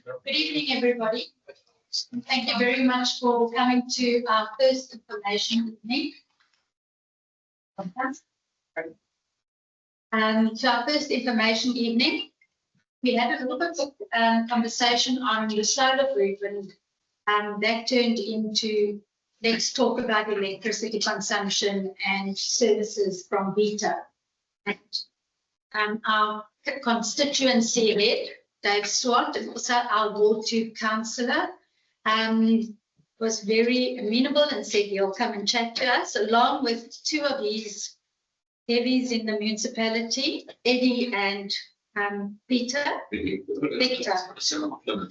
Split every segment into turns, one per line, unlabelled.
Good evening, everybody. Thank you very much for coming to our first information evening. To our first information evening, we had a little bit of conversation on the solar group, and that turned into let's talk about electricity consumption and services from Bitou. And our constituency head, Dave Swart, and also our Ward 2 councillor, was very amenable and said he'll come and chat to us, along with two of his heavies in the municipality, Eddie and Peter. Victor.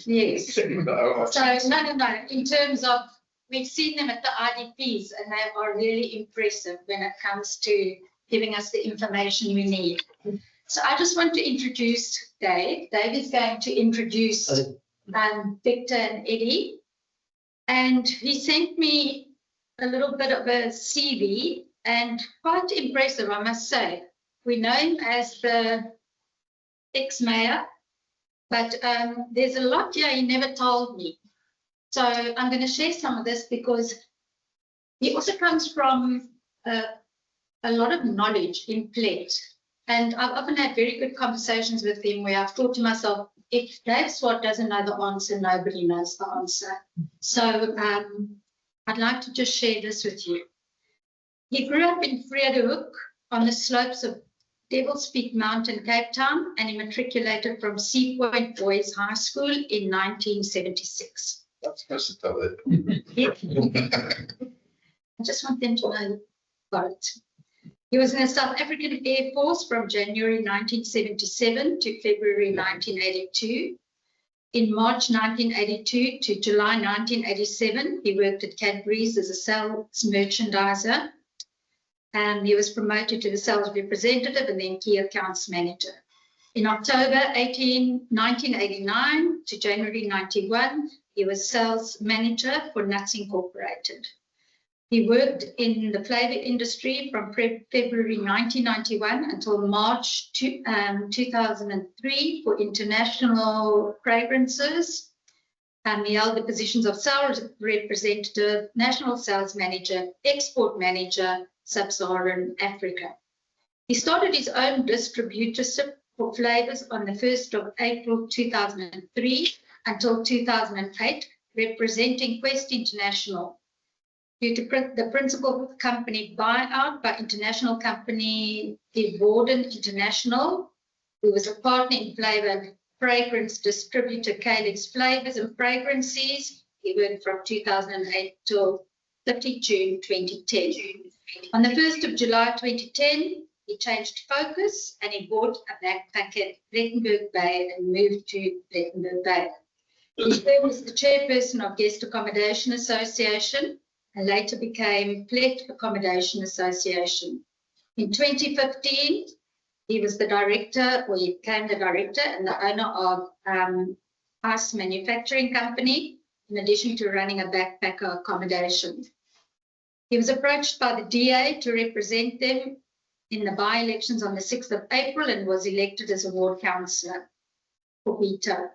Yes. So, no. In terms of, we've seen them at the IDPs, and they are really impressive when it comes to giving us the information we need. So I just want to introduce Dave. Dave is going to introduce Victor and Eddie. And he sent me a little bit of a CV, and quite impressive, I must say. We know him as the ex-mayor, but there's a lot here he never told me. So I'm going to share some of this because he also comes from a lot of knowledge in plate. And I've often had very good conversations with him where I've thought to myself, if Dave Swart doesn't know the answer, nobody knows the answer. So I'd like to just share this with you. He grew up in Vredehoek on the slopes of Devil's Peak Mountain, Cape Town, and he matriculated from Sea Point Boys High School in 1976.
That's supposed to tell it.
I just want them to know about it. He was in the South African Air Force from January 1977 to February 1982. In March 1982 to July 1987, he worked at Cadbury's as a sales merchandiser. And he was promoted to the sales representative and then key accounts manager. In October 1989 to January 91, he was sales manager for Nuts Incorporated. He worked in the flavour industry from February 1991 until March 2003 for international fragrances. He held the positions of sales representative, national sales manager, export manager, Sub-Saharan Africa. He started his own distributorship for flavours on the 1st of April 2003 until 2008, representing Quest International. Due to the principal company buyout by international company Devorden International, who was a partner in flavour fragrance distributor Calyx Flavours and Fragrances, he worked from 2008 till 30 June 2010. On the 1st of July 2010, he changed focus and he bought a backpack at Plettenberg Bay and moved to Plettenberg Bay. He served as the chairperson of Guest Accommodation Association and later became Plet Accommodation Association. In 2015, he was the director, or he became the director and the owner of Ice Manufacturing Company, in addition to running a backpacker accommodation. He was approached by the DA to represent them in the by-elections on the 6th of April and was elected as a ward councillor for Bitou.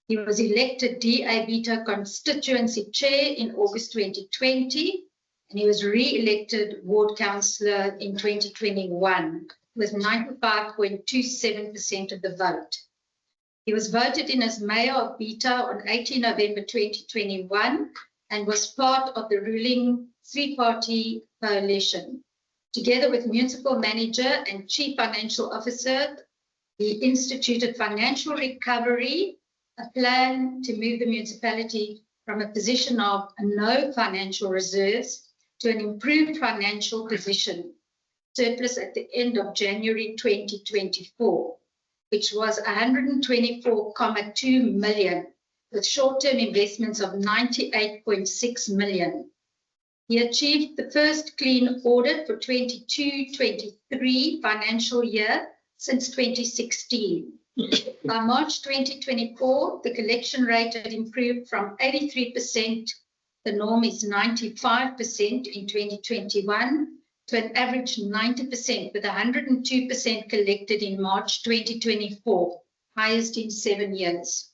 He was elected DA Bitou constituency chair in August 2020, and he was re-elected ward councillor in 2021 with 95.27% of the vote. He was voted in as mayor of Bitou on 18 November 2021 and was part of the ruling three-party coalition. Together with municipal manager and chief financial officer, he instituted financial recovery, a plan to move the municipality from a position of no financial reserves to an improved financial position, surplus at the end of January 2024, which was 124.2 million, with short-term investments of 98.6 million. He achieved the first clean audit for 22-23 financial year since 2016. By March 2024, the collection rate had improved from 83%, the norm is 95% in 2021, to an average 90%, with 102% collected in March 2024, highest in 7 years.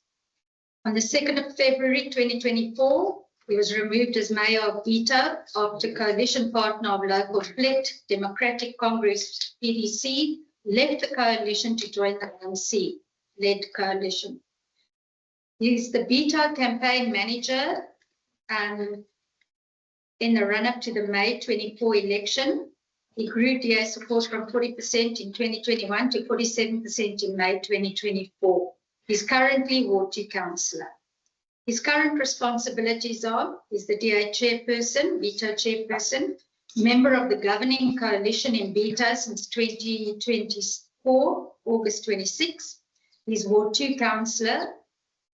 On the 2nd of February 2024, he was removed as mayor of Bitou after coalition partner of local split, Democratic Congress PDC, left the coalition to join the ANC-led coalition. He's the Bitou campaign manager in the run-up to the May 24 election. He grew DA support from 40% in 2021 to 47% in May 2024. He's currently Ward 2 Councillor. His current responsibilities are, he's the DA chairperson, Bitou chairperson, member of the governing coalition in Bitou since 2024, August 26. He's Ward 2 Councillor,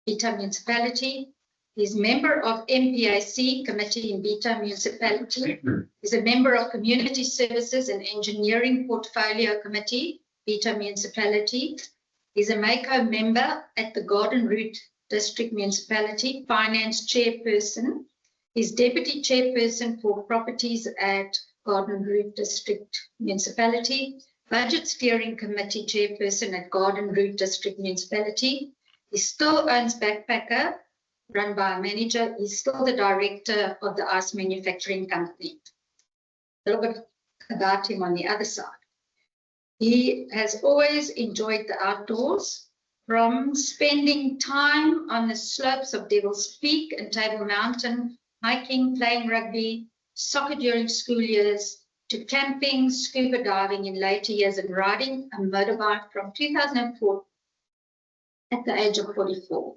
Bitou Municipality. He's member of MPAC committee in Bitou Municipality. He's a member of Community Services and Engineering Portfolio Committee, Bitou Municipality. He's a MACO member at the Garden Route District Municipality, Finance Chairperson. He's Deputy Chairperson for Properties at Garden Route District Municipality, Budget Steering Committee Chairperson at Garden Route District Municipality. He still owns Backpacker, run by a manager. He's still the director of the ice manufacturing company. A little bit about him on the other side. He has always enjoyed the outdoors, from spending time on the slopes of Devil's Peak and Table Mountain, hiking, playing rugby, soccer during school years, to camping, scuba diving in later years, and riding a motorbike from 2004 at the age of 44.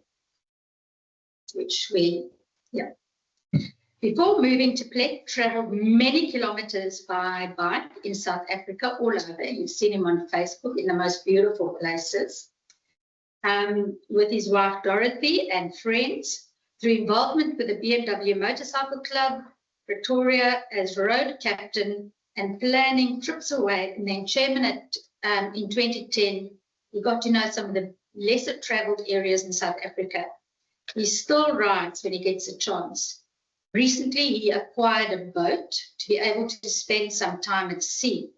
Before moving to Plek, travelled many kilometres by bike in South Africa, all over. You've seen him on Facebook in the most beautiful places, with his wife Dorothy and friends, through involvement with the BMW Motorcycle Club, Pretoria as road captain, and planning trips away, and then chairman in 2010. He got to know some of the lesser travelled areas in South Africa. He still rides when he gets a chance. Recently, he acquired a boat to be able to spend some time at sea.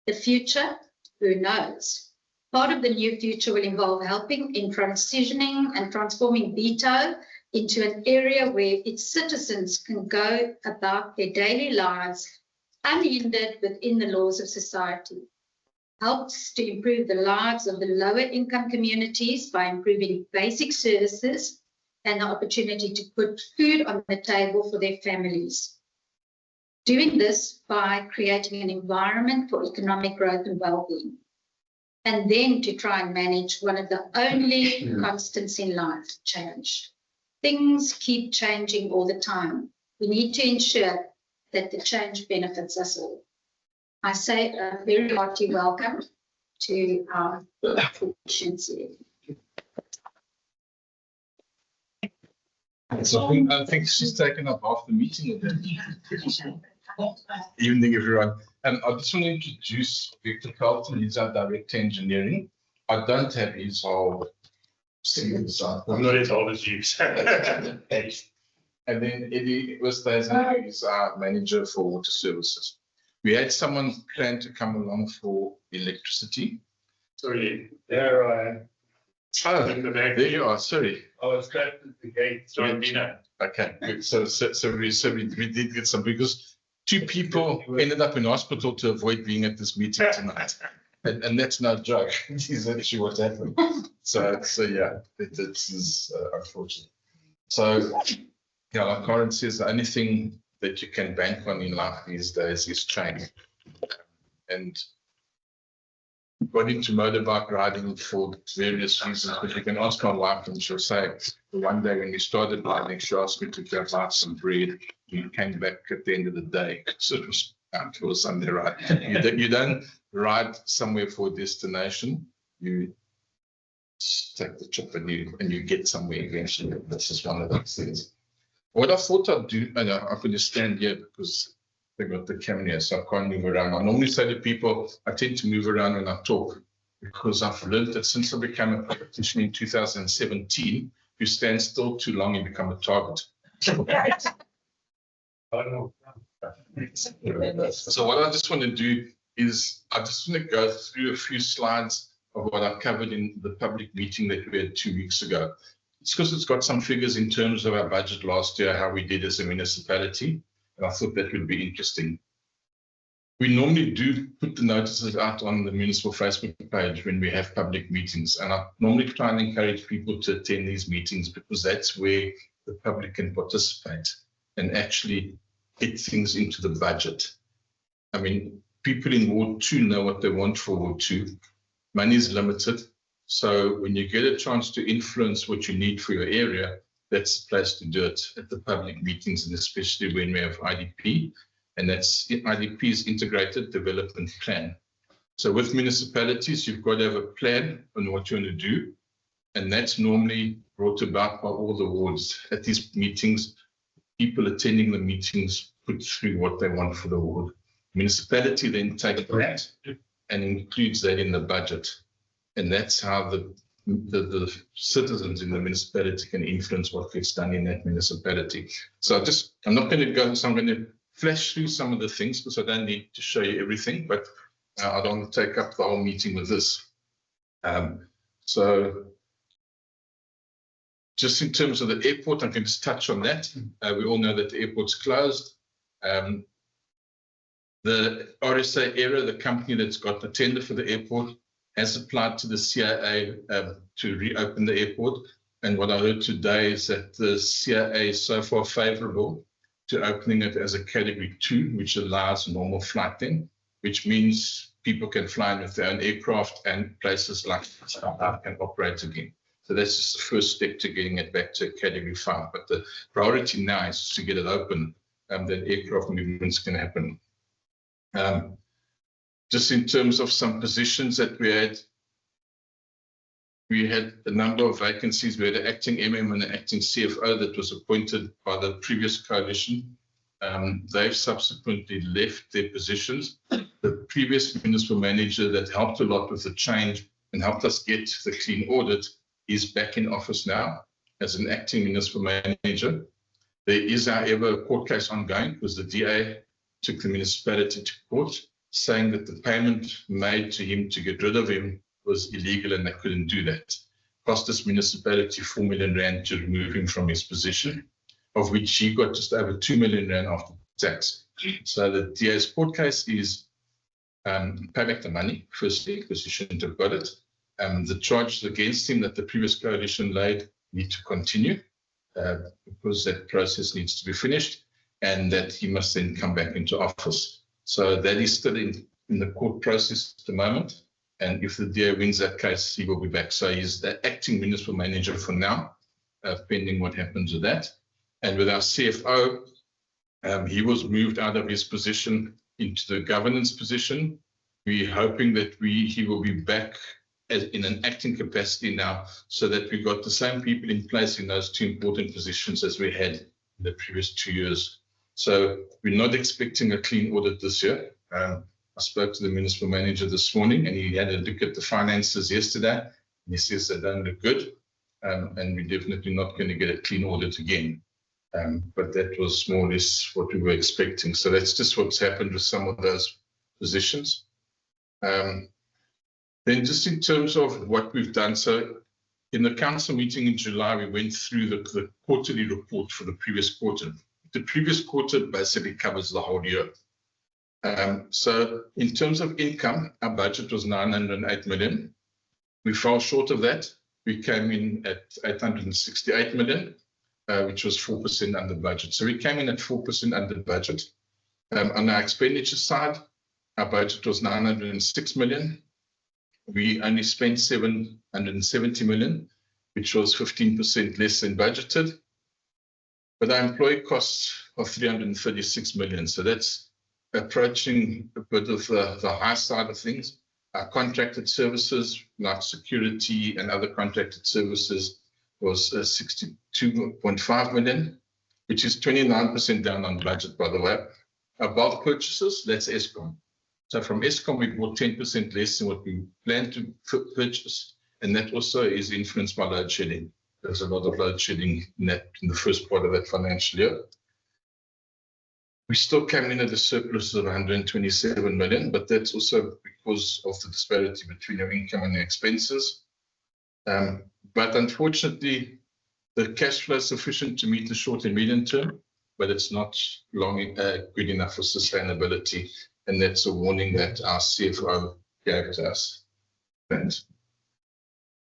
The future, who knows? Part of the new future will involve helping in transitioning and transforming Bitou into an area where its citizens can go about their daily lives unhindered within the laws of society. Helps to improve the lives of the lower income communities by improving basic services and the opportunity to put food on the table for their families. Doing this by creating an environment for economic growth and well-being. And then to try and manage one of the only constants in life, change. Things keep changing all the time. We need to ensure that the change benefits us all. I say a very hearty welcome to our efficiency.
So I think she's taken up half the meeting already. Evening, everyone. I just want to introduce Victor Felton. He's our Director Engineering. I don't have his whole series.
I'm not as old as you.
And then Eddie Oosthuizen is our Manager for Water Services. We had someone plan to come along for electricity.
Sorry, there I am.
Oh, there you are. Sorry.
I was trapped at the gate. Sorry, Dina.
Okay, good. So we did get some, because 2 people ended up in hospital to avoid being at this meeting tonight, and that's no joke. It's actually what happened. So yeah, it is unfortunate. So yeah, like Karen says, the only thing that you can bank on in life these days is change. And got into motorbike riding for various reasons, but you can ask my wife and she'll say, one day when you started riding, she asked me to go buy some bread. You came back at the end of the day, so it was out for a Sunday ride. You don't ride somewhere for a destination, you take the trip and you get somewhere eventually. This is one of those things. What I thought I'd do, and I could just stand here because they got the camera here, so I can't move around. I normally say to people, I tend to move around when I talk, because I've learned that since I became a politician in 2017, if you stand still too long, you become a target. So what I just want to do is, I just want to go through a few slides of what I covered in the public meeting that we had 2 weeks ago. it's because it's got some figures in terms of our budget last year, how we did as a municipality. And I thought that would be interesting. We normally do put the notices out on the municipal Facebook page when we have public meetings. And I normally try and encourage people to attend these meetings because that's where the public can participate and actually get things into the budget. I mean, people in Ward 2 know what they want for Ward 2. Money is limited. So when you get a chance to influence what you need for your area, that's the place to do it, at the public meetings, and especially when we have IDP. And that's IDP is Integrated Development Plan. So with municipalities, you've got to have a plan on what you want to do. And that's normally brought about by all the wards. At these meetings, people attending the meetings put through what they want for the ward. Municipality then takes that and includes that in the budget. And that's how the citizens in the municipality can influence what gets done in that municipality. So I'm not going to go, so I'm going to flash through some of the things because I don't need to show you everything, but I don't want to take up the whole meeting with this. So just in terms of the airport, I can just touch on that. We all know that the airport's closed. The RSA area, the company that's got the tender for the airport, has applied to the CIA to reopen the airport. And what I heard today is that the CIA is so far favorable to opening it as a category 2, which allows normal flighting, which means people can fly in with their own aircraft and places like that can operate again. So that's just the first step to getting it back to category 5. But the priority now is to get it open, that aircraft movements can happen. Just in terms of some positions that we had a number of vacancies. We had an acting MM and an acting CFO that was appointed by the previous coalition. They've subsequently left their positions. The previous municipal manager that helped a lot with the change and helped us get the clean audit is back in office now as an acting municipal manager. There is, however, a court case ongoing because the DA took the municipality to court, saying that the payment made to him to get rid of him was illegal and they couldn't do that. Cost this municipality 4 million rand to remove him from his position, of which he got just over 2 million rand after tax. So the DA's court case is pay back the money, firstly, because he shouldn't have got it. The charges against him that the previous coalition laid need to continue because that process needs to be finished, and that he must then come back into office. So that is still in the court process at the moment. And if the DA wins that case, he will be back. So he's the acting municipal manager for now, pending what happens with that. And with our CFO, he was moved out of his position into the governance position. We're hoping that he will be back in an acting capacity now, so that we've got the same people in place in those 2 important positions as we had in the previous 2 years. So we're not expecting a clean audit this year. I spoke to the municipal manager this morning and he had a look at the finances yesterday. And he says they don't look good. And we're definitely not going to get a clean audit again. But that was more or less what we were expecting. So that's just what's happened with some of those positions. Then just in terms of what we've done. So in the council meeting in July, we went through the quarterly report for the previous quarter. The previous quarter basically covers the whole year. So in terms of income, our budget was 908 million. We fell short of that. We came in at 868 million, which was 4% under budget. So we came in at 4% under budget. On our expenditure side, our budget was 906 million. We only spent 770 million, which was 15% less than budgeted. But our employee costs are 336 million. So that's approaching a bit of the high side of things. Our contracted services like security and other contracted services was 62.5 million, which is 29% down on budget, by the way. Our bulk purchases, that's Eskom. So from Eskom, we bought 10% less than what we planned to purchase. And that also is influenced by load shedding. There's a lot of load shedding in the first part of that financial year. We still came in at a surplus of 127 million, but that's also because of the disparity between our income and our expenses. But unfortunately, The cash flow is sufficient to meet the short and medium term, but it's not good enough for sustainability. And that's a warning that our CFO gave to us. And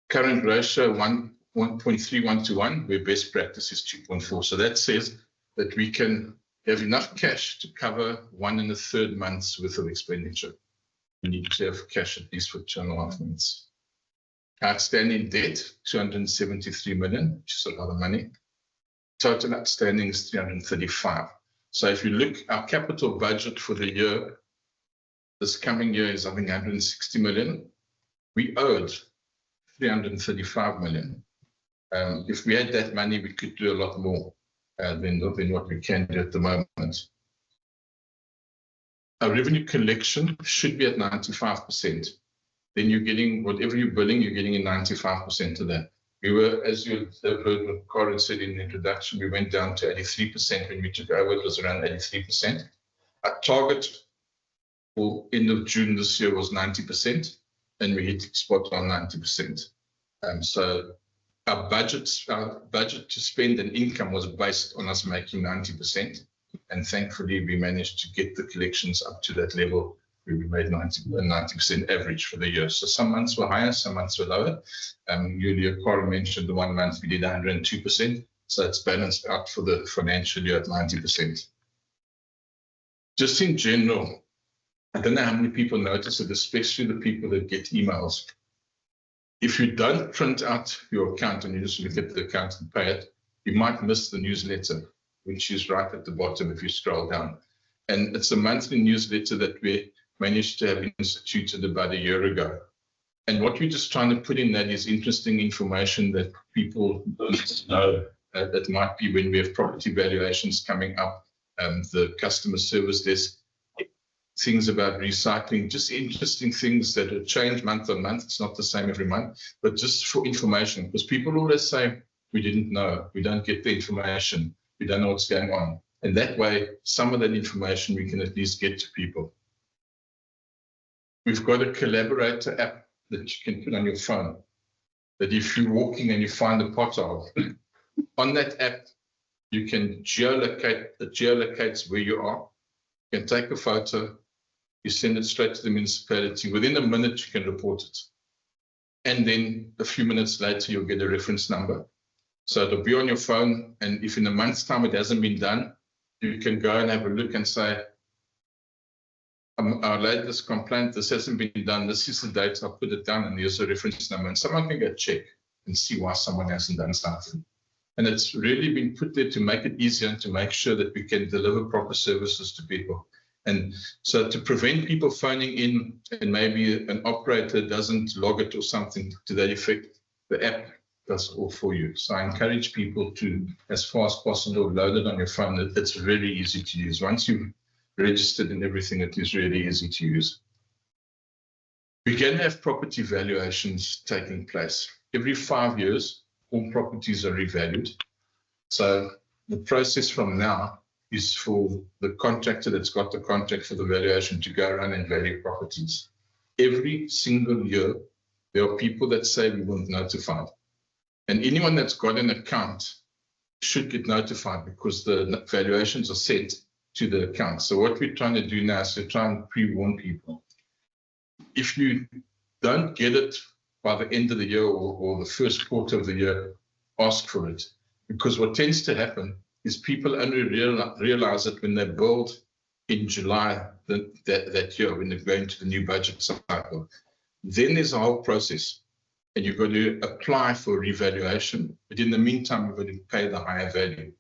current ratio 1.31 to 1, where best practice is 2.4. So that says that we can have enough cash to cover 1 1/3 months worth of expenditure. We need to have cash at least for 2.5 months. Outstanding debt, 273 million, which is a lot of money. Total outstanding is 335. So if you look, our capital budget for the year, this coming year is, I think, 160 million. We owed 335 million. If we had that money, we could do a lot more than what we can do at the moment. Our revenue collection should be at 95%. Then you're getting, whatever you're billing, you're getting in 95% of that. We were, as you have heard what Corin said in the introduction, we went down to 83% when we took over. It was around 83%. Our target for end of June this year was 90%, and we hit spot on 90%. So our budget to spend and income was based on us making 90%, and thankfully we managed to get the collections up to that level where we made 90% average for the year. So some months were higher, some months were lower. Earlier, Corin mentioned the 1 month we did 102%, so it's balanced out for the financial year at 90%. Just in general, I don't know how many people notice it, especially the people that get emails. If you don't print out your account and you just look at the account and pay it, you might miss the newsletter, which is right at the bottom if you scroll down. And it's a monthly newsletter that we managed to have instituted about a year ago. And what we're just trying to put in that is interesting information that people don't know. That might be when we have property valuations coming up, the customer service desk, things about recycling, just interesting things that have changed month on month. It's not the same every month, but just for information, because people always say, we didn't know, we don't get the information, we don't know what's going on. And that way, some of that information we can at least get to people. We've got a collaborator app that you can put on your phone, that if you're walking and you find a pothole, on that app, you can geolocate, it geolocates where you are. You can take a photo, you send it straight to the municipality. Within a minute, you can report it. And then a few minutes later, you'll get a reference number. So it'll be on your phone. And if in a month's time it hasn't been done, you can go and have a look and say, I laid this complaint, this hasn't been done, this is the date, I'll put it down, and here's a reference number. And someone can go check and see why someone hasn't done something. And it's really been put there to make it easier and to make sure that we can deliver proper services to people. And so to prevent people phoning in and maybe an operator doesn't log it or something to that effect, the app does all for you. So I encourage people to, as far as possible, load it on your phone. It's very easy to use. Once you've registered and everything, it is really easy to use. We can have property valuations taking place. Every 5 years, all properties are revalued. So the process from now is for the contractor that's got the contract for the valuation to go around and value properties. Every single year, there are people that say we weren't notified. And anyone that's got an account should get notified because the valuations are sent to the account. So what we're trying to do now is to try and pre-warn people. If you don't get it by the end of the year or the first quarter of the year, ask for it. Because what tends to happen is people only realize it when they build in July that year, when they go into the new budget cycle. Then there's a whole process, and you've got to apply for revaluation. But in the meantime, you've got to pay the higher value.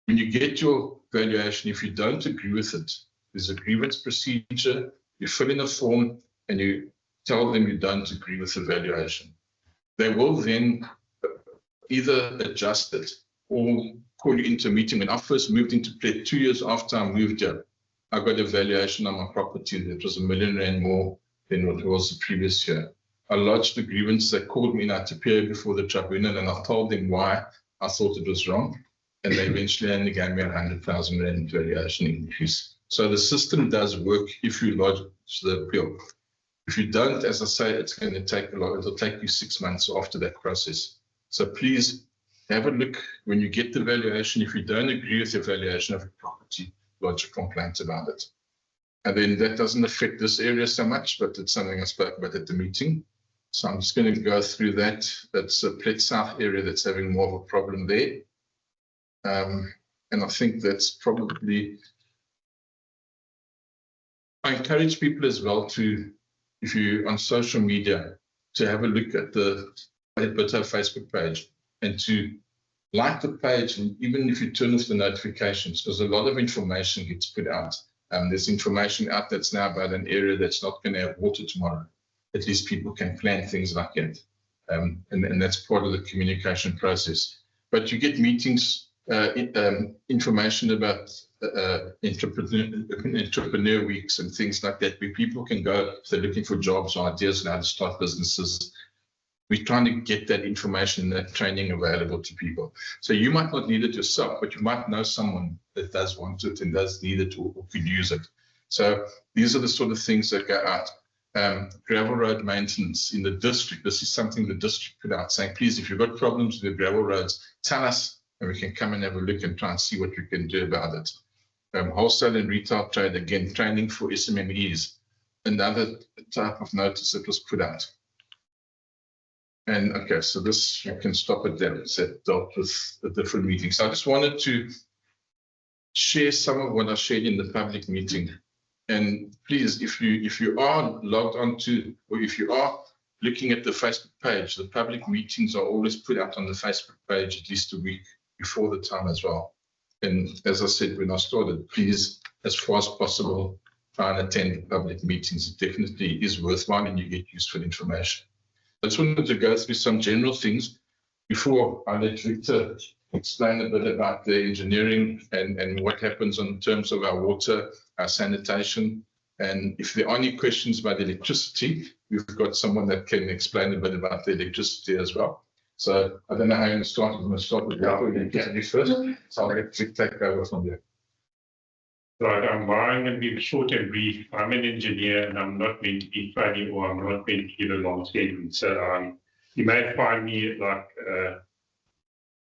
When you get your valuation, if you don't agree with it, there's a grievance procedure. You fill in a form and you tell them you don't agree with the valuation. They will then either adjust it or call you into a meeting. When I first moved into play 2 years after I moved here, I got a valuation on my property that was R1 million more than what it was the previous year. I lodged the grievance. They called me and I had to appear before the tribunal, and I told them why I thought it was wrong. And they eventually only gave me 100,000 rand valuation increase. So the system does work if you lodge the appeal. If you don't, as I say, it's going to take a lot. It'll take you 6 months after that process. So please have a look when you get the valuation. If you don't agree with the valuation of a property, lodge a complaint about it. And then that doesn't affect this area so much, but it's something I spoke about at the meeting. So I'm just going to go through that. That's a Plet South area that's having more of a problem there. And I think that's probably, I encourage people as well to, if you're on social media, to have a look at the Bitou Facebook page and to like the page, and even if you turn off the notifications, because a lot of information gets put out. There's information out that's now about an area that's not going to have water tomorrow. At least people can plan things like that. And that's part of the communication process. But you get meetings, information about entrepreneur weeks and things like that, where people can go if they're looking for jobs or ideas on how to start businesses. We're trying to get that information and that training available to people. So you might not need it yourself, but you might know someone that does want it and does need it or could use it. So these are the sort of things that go out. Gravel road maintenance in the district. This is something the district put out saying, please, if you've got problems with the gravel roads, tell us and we can come and have a look and try and see what we can do about it. Wholesale and retail trade, again, training for SMMEs, another type of notice that was put out. And okay, so this, you can stop it there. It's dealt with a different meeting. So I just wanted to share some of what I shared in the public meeting. And please, if you are logged onto, or if you are looking at the Facebook page, the public meetings are always put out on the Facebook page at least a week before the time as well. And as I said when I started, please, as far as possible, try and attend public meetings. It definitely is worthwhile and you get useful information. I just wanted to go through some general things before I let Victor explain a bit about the engineering and what happens in terms of our water, our sanitation. And if there are any questions about electricity, we've got someone that can explain a bit about the electricity as well. So I don't know how you're going to start. I'm going to start with electricity first. So I'll let Vic take over from there.
Right, I'm going to be short and brief. I'm an engineer and I'm not meant to be funny or I'm not meant to give a long statement. So you may find me like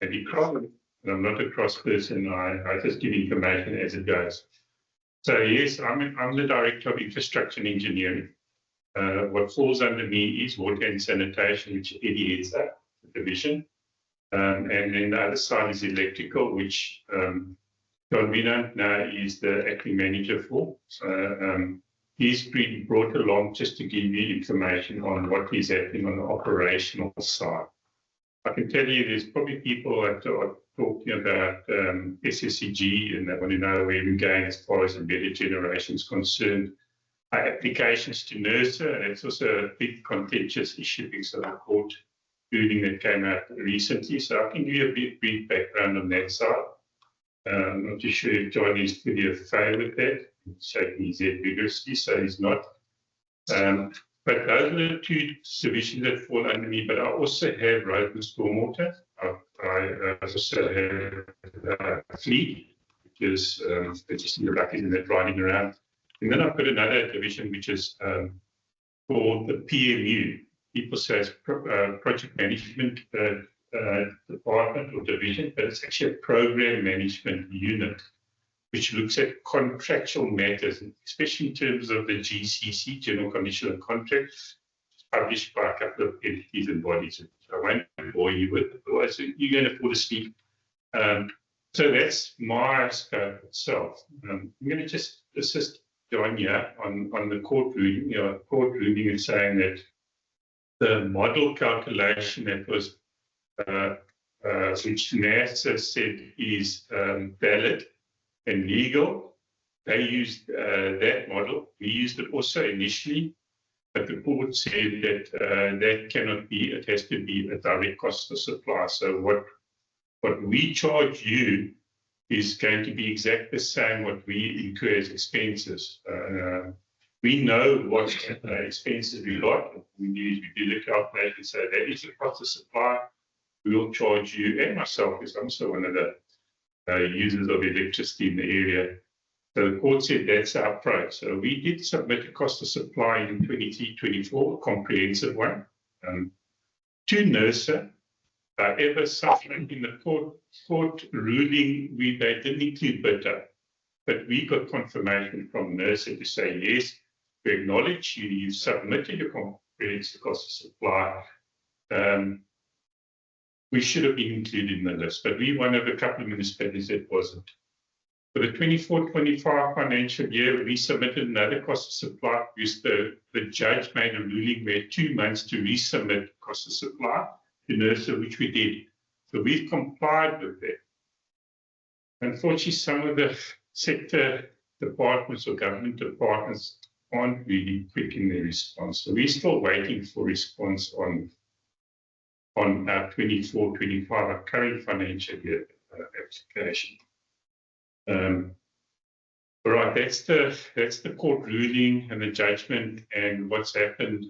maybe cross, and I'm not a cross person. I just give information as it goes. So yes, I'm the Director of Infrastructure and Engineering. What falls under me is water and sanitation, which Eddie heads up, the division. And then the other side is electrical, which John Vina now is the acting manager for. He's been brought along just to give you information on what is happening on the operational side. I can tell you there's probably people that are talking about SSCG and they want to know where we're going as far as embedded generation is concerned. Our applications to NERSA, and it's also a big contentious issue because of the court ruling that came out recently. So I can give you a brief background on that side. I'm not too sure if John is fully afraid with that. He's shaking his head vigorously, so he's not. But those are the two divisions that fall under me. But I also have road and stormwater. I also have a fleet, which is just in the back, isn't it, riding around. And then I've got another division which is called the PMU. People say it's project management department or division, but it's actually a program management unit which looks at contractual matters, especially in terms of the GCC, General Condition of Contract, published by a couple of entities and bodies. I won't bore you with it, otherwise you're going to fall asleep. So that's my scope itself. I'm going to just assist John here on the court ruling. Court ruling is saying that the model calculation that was which NASA said is valid and legal. They used that model. We used it also initially, but the court said that that cannot be, it has to be a direct cost of supply. So what we charge you is going to be exactly the same what we incur as expenses. We know what expenses we got. We do the calculation, so that is the cost of supply. We will charge you, and myself, because I'm also one of the users of electricity in the area. So the court said that's our approach. So we did submit a cost of supply in 23-24, a comprehensive one, to NERSA. However, something in the court ruling, they didn't include Bitou, but we got confirmation from NERSA to say, yes, we acknowledge you submitted your comprehensive cost of supply. We should have been included in the list, but we one of a couple of municipalities that wasn't. For the 24-25 financial year, we submitted another cost of supply because the judge made a ruling. We had 2 months to resubmit cost of supply to NERSA, which we did. So we've complied with that. Unfortunately, some of the sector departments or government departments aren't really quick in their response. So we're still waiting for response on our 24-25, our current financial year application. All right, that's the court ruling and the judgment and what's happened.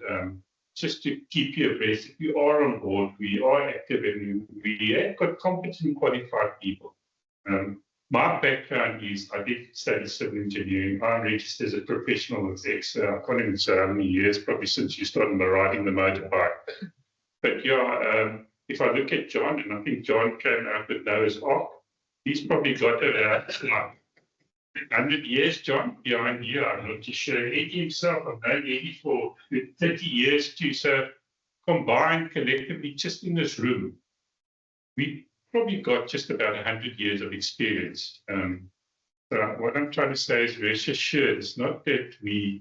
Just to keep you abreast, if you are on board, we are active and we have got competent, qualified people. My background is I did study civil engineering. I'm registered as a professional exec. I can't even say how many years, probably since you started riding the motorbike. But yeah, if I look at John, and I think John came out with Noah's Ark, he's probably got around 100 years, John, behind you. I'm not too sure. Eddie himself, I've known Eddie for 30 years too. So combined collectively, just in this room, we probably got just about 100 years of experience. So what I'm trying to say is rest assured, it's not that we're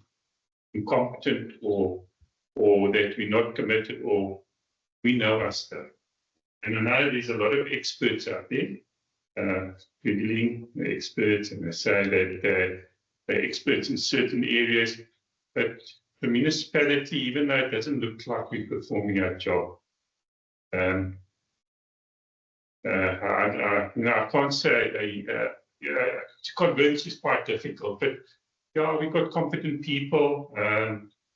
incompetent or that we're not committed, or we know our stuff. And I know there's a lot of experts out there. Googling experts, and they say that they're experts in certain areas, but the municipality, even though it doesn't look like we're performing our job, I can't say to convince is quite difficult, but yeah, we've got competent people.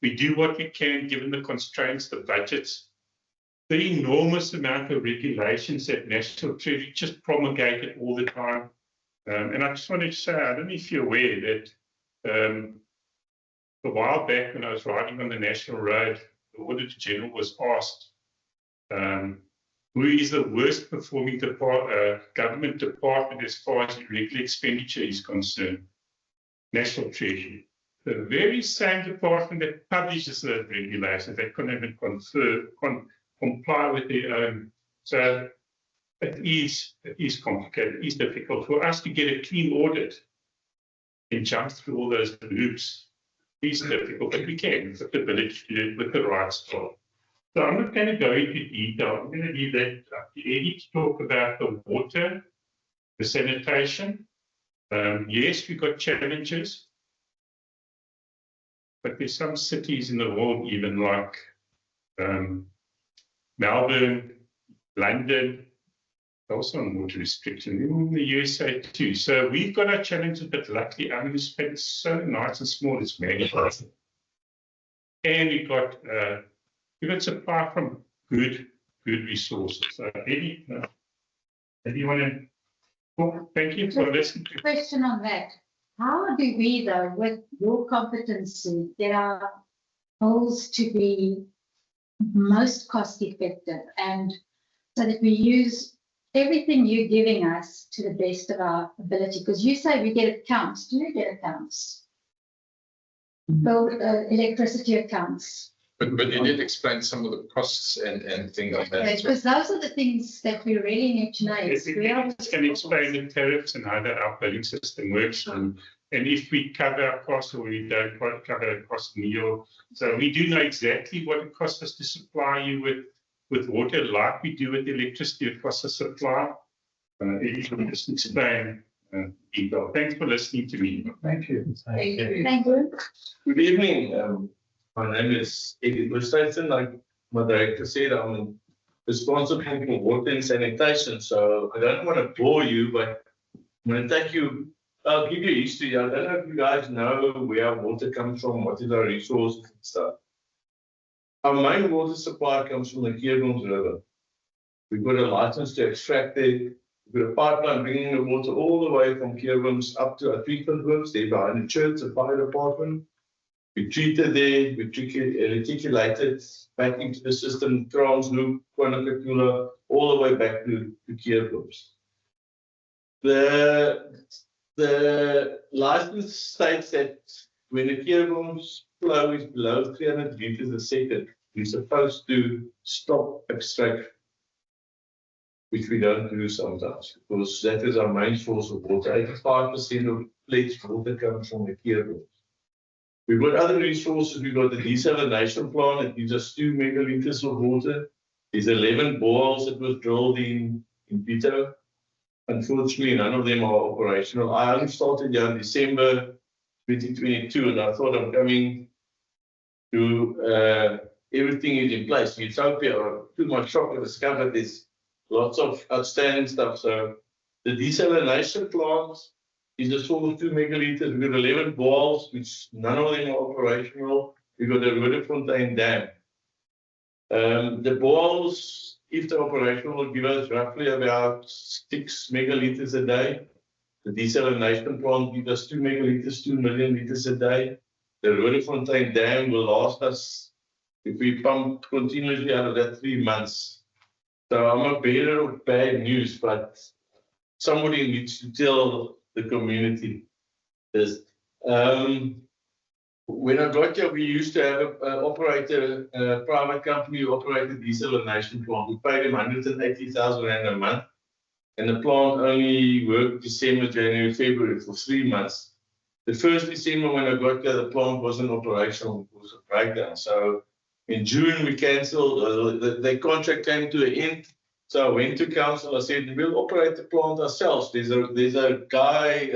We do what we can given the constraints, the budgets. The enormous amount of regulations that National Treasury just promulgated all the time. And I just wanted to say, I don't know if you're aware that a while back when I was riding on the National Road, the Auditor General was asked, who is the worst performing government department as far as irregular expenditure is concerned? National Treasury. The very same department that publishes those regulations, they couldn't even comply with their own. So it is complicated, it is difficult for us to get a clean audit and jump through all those hoops. It is difficult, but we can with the ability to do it with the right staff. So I'm not going to go into detail. I'm going to leave that up to Eddie to talk about the water, the sanitation. Yes, we've got challenges, but there's some cities in the world, even like Melbourne, London, also on water restriction, in the USA too. So we've got our challenges, but luckily our municipality is so nice and small, it's managed. And we've got supply from good resources. So Eddie, do you want to talk? Thank you for listening.
Question on that. How do we, though, with your competency, get our goals to be most cost effective, and so that we use everything you're giving us to the best of our ability? Because you say we get accounts. Do you get accounts? Build electricity accounts.
But you did explain some of the costs and things like that.
Because those are the things that we really need to know.
Yes, we can explain the tariffs and how our billing system works, and if we cover our costs or we don't cover our costs in yield. So we do know exactly what it costs us to supply you with water, like we do with electricity. It costs us supply. If you can just explain detail. Thanks for listening to me.
Thank you.
Thank you.
Good evening. My name is Eddie Oosthuizen. Like my director said, I'm responsible for water and sanitation. So I don't want to bore you, but I'm going to take you. I'll give you history. I don't know if you guys know where our water comes from, what is our resources and stuff. Our main water supply comes from the Keerboms River. We've got a license to extract it. We've got a pipeline bringing the water all the way from Keerboms up to our treatment works. There behind the church, the fire department. We treated there, we reticulated back into the system, Transloop, Quanakatula, all the way back to Keerbooms. The license states that when the Keerbooms flow is below 300 liters a second, we're supposed to stop extraction, which we don't do sometimes, because that is our main source of water. 85% of pledged water comes from the Keerbooms. We've got other resources. We've got the desalination plant that gives us 2 megaliters of water. There's 11 boreholes that was drilled in Bitou. Unfortunately, none of them are operational. I only started here in December 2022, and I thought I'm coming to everything is in place. Utopia, to my shock, I discovered there's lots of outstanding stuff. So the desalination plant is a source of 2 megaliters. We've got 11 boreholes, which none of them are operational. We've got the Roodefontein Dam. The boreholes, if they're operational, will give us roughly about 6 megaliters a day. The desalination plant gives us 2 megaliters, 2 million liters a day. The Roodefontein Dam will last us, if we pump continuously out of that, 3 months. So I'm a bearer of bad news, but somebody needs to tell the community this. When I got here, we used to have a private company who operated desalination plant. We paid him 180,000 rand a month, and the plant only worked December, January, February for 3 months. The first December when I got here, the plant wasn't operational because of breakdown. So in June we cancelled. The contract came to an end. So I went to council. I said, we'll operate the plant ourselves. There's a guy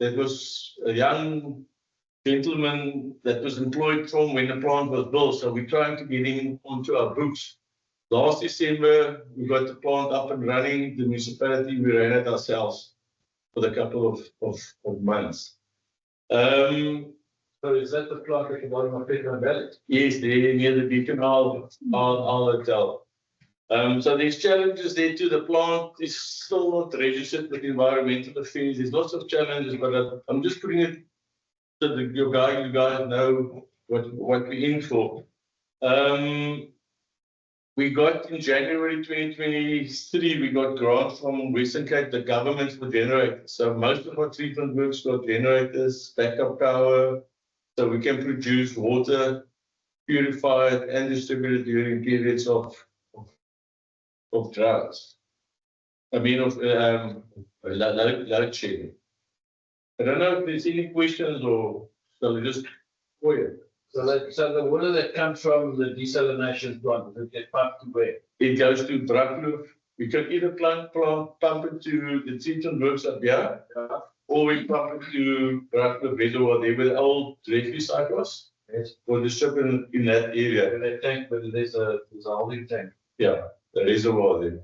that was a young gentleman that was employed from when the plant was built. So we're trying to get him onto our books. Last December, we got the plant up and running. The municipality, we ran it ourselves for a couple of months.
So is that the plant at the bottom of Felton Valley?
Yes, there near the Beacon Hall Hotel. So there's challenges there too. The plant is still not registered with environmental affairs. There's lots of challenges, but I'm just putting it so that you guys know what we're in for. We got in January 2023, we got grants from Western Cape, the government for generators. So most of our treatment works got generators, backup power, so we can produce water, purify it and distribute it during periods of droughts. I mean, of load shedding. I don't know if there's any questions or shall I just go ahead?
So the water that comes from the desalination plant, does it get pumped to where?
It goes to Brakloof. We can either pump it to the treatment works up here, or we pump it to Brakloof Reservoir there where the old refuse site was.
Yes.
Or distribute in that area.
In that tank, but there's a holding tank.
Yeah, the reservoir there.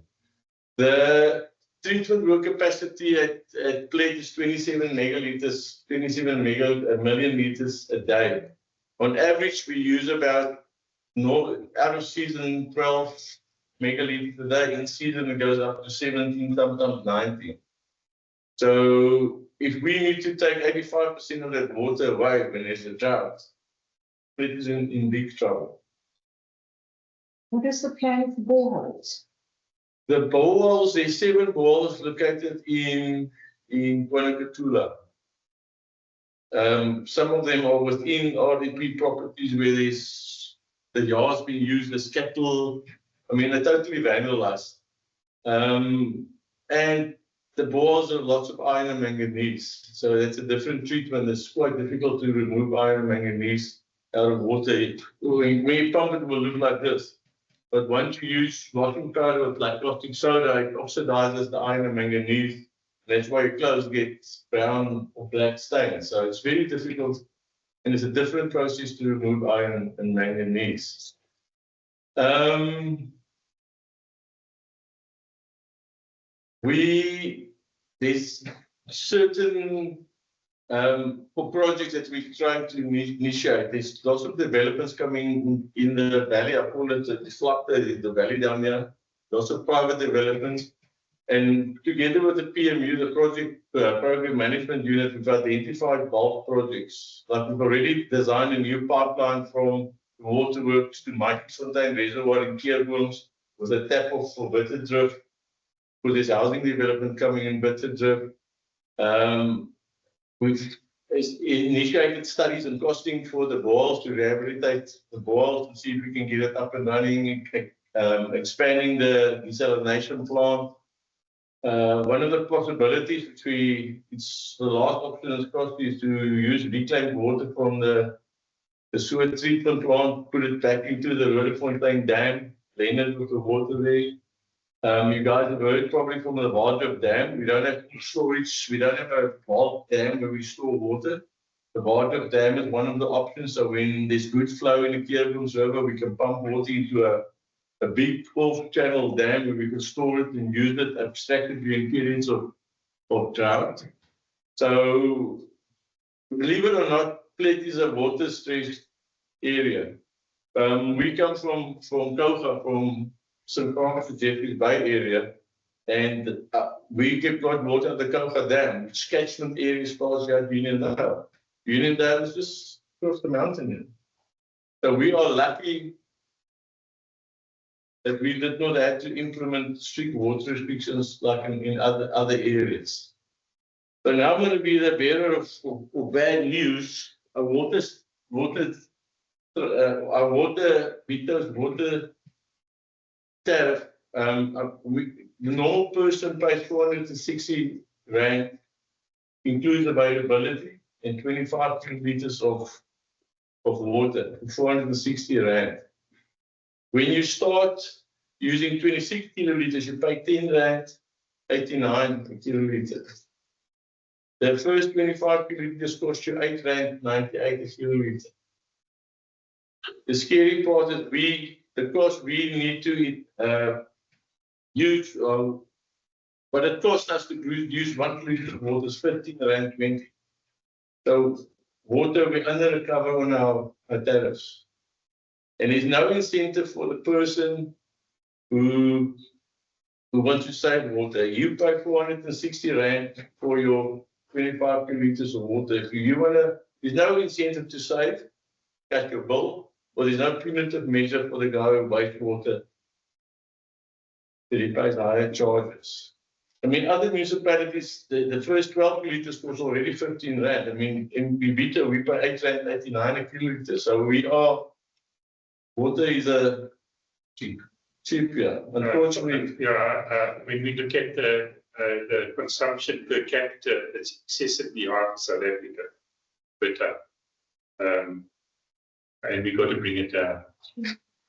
The treatment work capacity at pledge is 27 megaliters, 27 million liters a day. On average, we use about out of season 12 megaliters a day. In season, it goes up to 17, sometimes 19. So if we need to take 85% of that water away when there's a drought, it is in big trouble.
What is the plan for boreholes?
The boreholes, there's 7 boreholes located in Kwanakatula. Some of them are within RDP properties where there's the yards being used as cattle. I mean, they're totally vandalized. And the boreholes have lots of iron and manganese. So that's a different treatment. It's quite difficult to remove iron and manganese out of water. When you pump it, it will look like this. But once you use washing powder with like caustic soda, it oxidizes the iron and manganese. That's why your clothes get brown or black stains. So it's very difficult, and it's a different process to remove iron and manganese. There's certain for projects that we're trying to initiate. There's lots of developments coming in the valley. I call it the valley down there. Lots of private developments. And together with the PMU, the project program management unit, we've identified bulk projects. Like we've already designed a new pipeline from waterworks to Municipality Reservoir in Keerbooms. with a tap off for Bitou, for this housing development coming in Bitou. We've initiated studies and costing for the boreholes to rehabilitate the boreholes to see if we can get it up and running, expanding the desalination plant. One of the possibilities which it's the last option is cost is to use reclaimed water from the Swart treatment plant, put it back into the Roodefontein Dam, blend it with the water there. You guys have heard probably from the Bitou Dam, we don't have storage, we don't have a bulk dam where we store water. The Bitou Dam is one of the options, so when there's good flow in the Keerboom River, we can pump water into a big 12-channel dam where we can store it and use it, abstract it during periods of drought. So, believe it or not, Plet is a water-stressed area. We come from Kouga, from St. Thomas to Jeffreys Bay area, and we get water at the Kouga Dam, which catchment area as far as Union Dam. Union Dam is just across the mountain here. So we are lucky that we did not have to implement strict water restrictions like in other areas. So now I'm going to be the bearer of bad news. Bitou's water tariff. The normal person pays 460 rand, includes availability and 25 liters of water, 460 rand. When you start using 26 kiloliters, you pay 10 rand 89 per kiloliter. The first 25 kiloliters cost you 8 rand 98 a kiloliter. The scary part is the cost we need to use, but it costs us to use 1 liter of water is 15 rand 20. So water we under recover on our tariffs. And there's no incentive for the person who wants to save water. You pay 460 rand for your 25 liters of water. If you wanna, there's no incentive to save, cut your bill, or there's no punitive measure for the guy who wastes water that he pays higher charges. I mean, other municipalities, the first 12 liters cost already 15 rand. I mean, in Bitou, we pay 8 rand 89 a kiloliter. So water is cheap, yeah. Unfortunately,
when we look at the consumption per capita, it's excessively high in South Africa, but and we got to bring it down.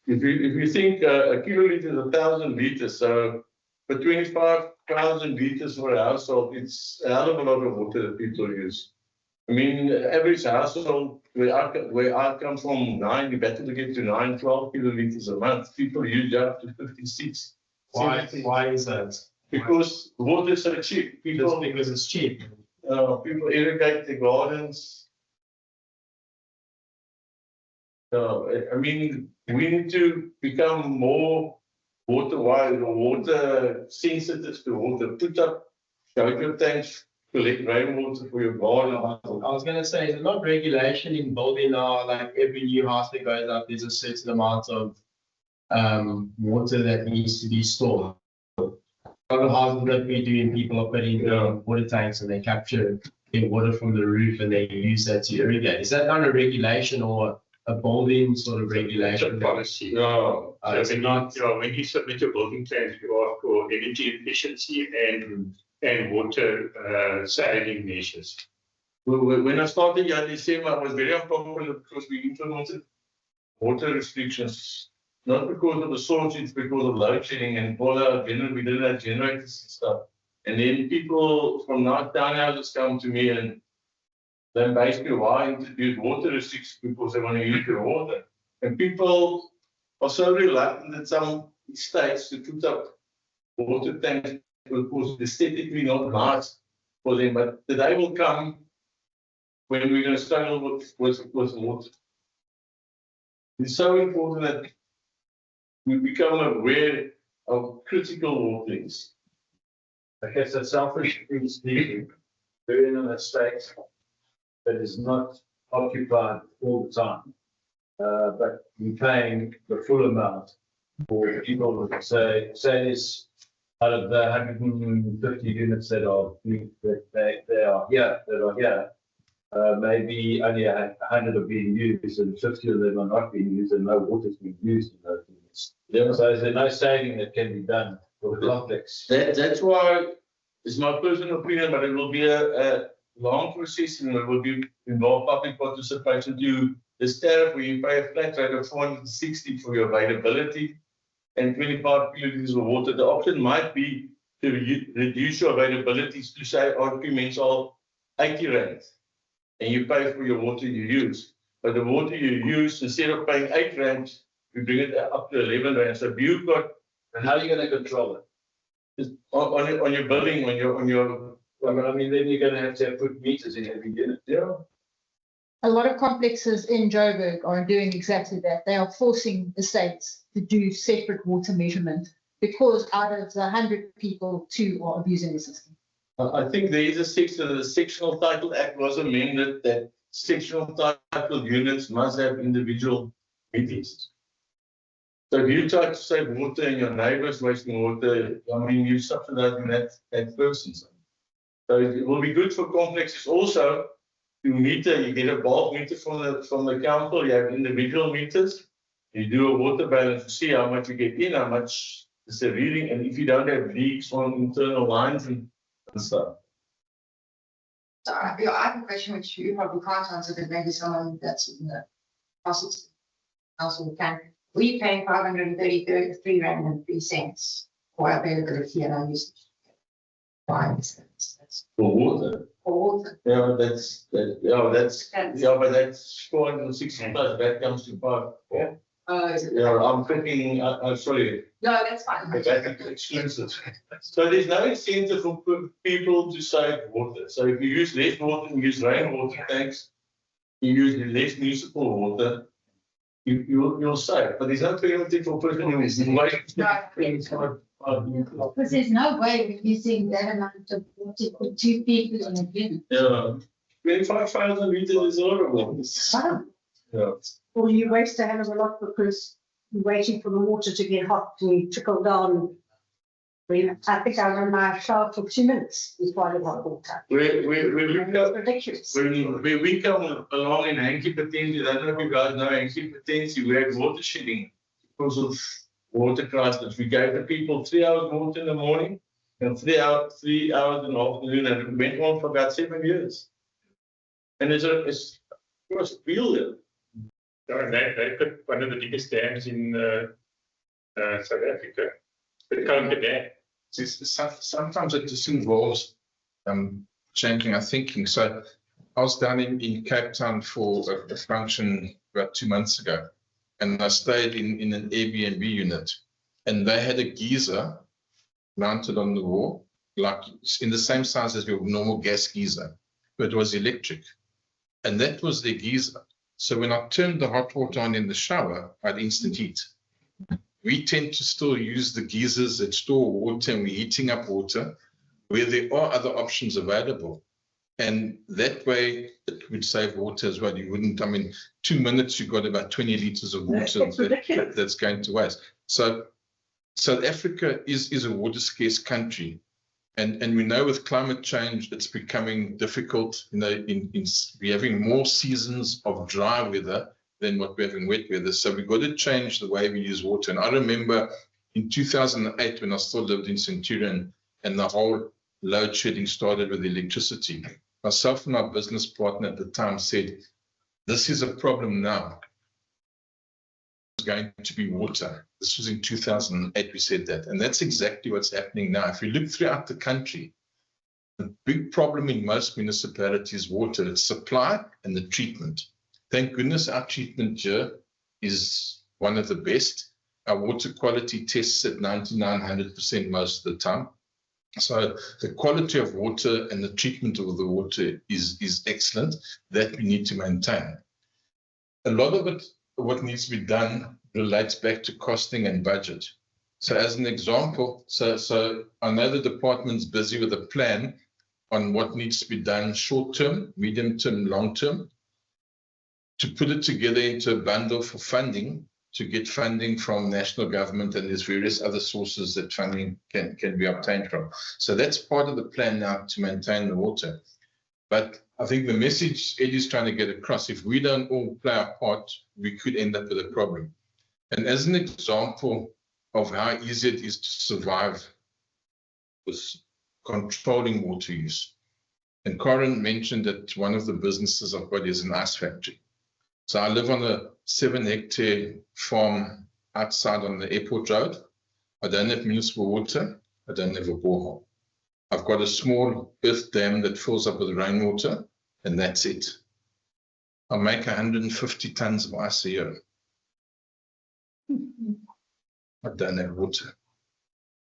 If you think a kiloliter is 1,000 liters, so for 25,000 liters for a household, it's a hell of a lot of water that people use. I mean, average household where I come from, you better to get to 9, 12 kiloliters a month. People use up to 56.
Why is that?
Because water is so cheap.
Just because it's cheap.
People irrigate their gardens. I mean, we need to become more water wise or water sensitive to water. Put up shower tanks, collect rainwater for your garden.
I was going to say, there's a lot of regulation in building now, like every new house that goes up, there's a certain amount of water that needs to be stored. A lot of houses that we do, and people are putting water tanks and they capture the water from the roof and they use that to irrigate. Is that not a regulation or a building sort of regulation?
Policy.
No,
when you submit your building plans, you ask for energy efficiency and water saving measures.
When I started in December, I was very unpopular because we implemented water restrictions, not because of the source, it's because of load shedding and all our we didn't have generators and stuff. And then people from townhouses come to me and then basically why introduce water restrictions because they want to use your water. And people are so reluctant in some states to put up water tanks because it's aesthetically not nice for them. But the day will come when we're going to struggle with water. It's so important that we become aware of critical water things.
I guess that selfish is needed. We're in a state that is not occupied all the time, but we're paying the full amount
for people that say is out of the 150 units that are here, maybe only 100 are being used and 50 of them are not being used and no water is being used in those units. So is there no saving that can be done for the complex? That's why it's my personal opinion, but it will be a long process and it will be involve public participation to this tariff where you pay a flat rate of 460 for your availability and 25 kilograms of water. The option might be to reduce your availabilities to say arguments of 80 rand. And you pay for your water you use. But the water you use, instead of paying 8 rand, you bring it up to 11 rand. So you've got, and how are you going to control it? Just on your building, on your, well, I mean, then you're going to have put meters in every unit. Yeah.
A lot of complexes in Joburg are doing exactly that. They are forcing estates to do separate water measurement because out of the 100 people, 2 are abusing the system.
I think there is a section, the Sectional Title Act was amended that sectional title units must have individual meters. So if you try to save water and your neighbors wasting water, I mean, you're subsidizing that person. So it will be good for complexes also to meter. You get a bulk meter from the council. You have individual meters. You do a water balance to see how much you get in, how much is the reading, and if you don't have leaks on internal lines and stuff.
So I have a question which you probably can't answer, but maybe someone that's in the council can. We pay 533 rand and 3 cents for availability and our usage. Why is that? That's
For water.
for water.
Yeah, but that's 460 plus. That comes to 5. Yeah.
Is it?
Yeah, I'm thinking. Sorry.
No, that's fine.
That's exclusive. So there's no incentive for people to save water. So if you use less water, you use rainwater tanks, you use less municipal water, you'll save. But there's no penalty for person who is wasting.
Because there's no way we're using that amount of water for 2 people in a unit.
Yeah, 25,000 liters is a lot of water. Yeah.
Well, you waste a hell of a lot because you're waiting for the water to get hot to trickle down. I think I run my shower for 2 minutes before I get hot water.
We
It's ridiculous.
When we come along in hanky potency, I don't know if you guys know hanky potency, we had water shedding because of water crisis. We gave the people 3 hours water in the morning and 3 hours in the afternoon, and it went on for about 7 years. And it's real.
Yeah, they put one of the biggest dams in South Africa. The Conga Dam.
Sometimes it just involves changing our thinking. So I was down in Cape Town for a function about 2 months ago, and I stayed in an Airbnb unit, and they had a geyser mounted on the wall, like in the same size as your normal gas geyser, but it was electric. And that was their geyser. So when I turned the hot water on in the shower, I had instant heat. We tend to still use the geysers that store water, and we're heating up water where there are other options available. And that way it would save water as well. You wouldn't, I mean, 2 minutes, you've got about 20 liters of water that's going to waste. So South Africa is a water scarce country. And we know with climate change, it's becoming difficult. You know, we're having more seasons of dry weather than what we're having wet weather. So we've got to change the way we use water. And I remember in 2008, when I still lived in Centurion, and the whole load shedding started with electricity. Myself and my business partner at the time said, this is a problem now. It's going to be water. This was in 2008, we said that. And that's exactly what's happening now. If you look throughout the country, the big problem in most municipalities is water. It's supply and the treatment. Thank goodness our treatment here is one of the best. Our water quality tests at 99–100% most of the time. So the quality of water and the treatment of the water is excellent. That we need to maintain. A lot of it, what needs to be done, relates back to costing and budget. So as an example, so I know the department's busy with a plan on what needs to be done short term, medium term, long term, to put it together into a bundle for funding to get funding from national government, and there's various other sources that funding can be obtained from. So that's part of the plan now to maintain the water. But I think the message Eddie's trying to get across, if we don't all play our part, we could end up with a problem. And as an example of how easy it is to survive with controlling water use, and Corin mentioned that one of the businesses I've got is an ice factory. So I live on a 7-hectare farm outside on the airport road. I don't have municipal water. I don't have a borehole. I've got a small earth dam that fills up with rainwater, and that's it. I make 150 tons of ice a year. I don't have water.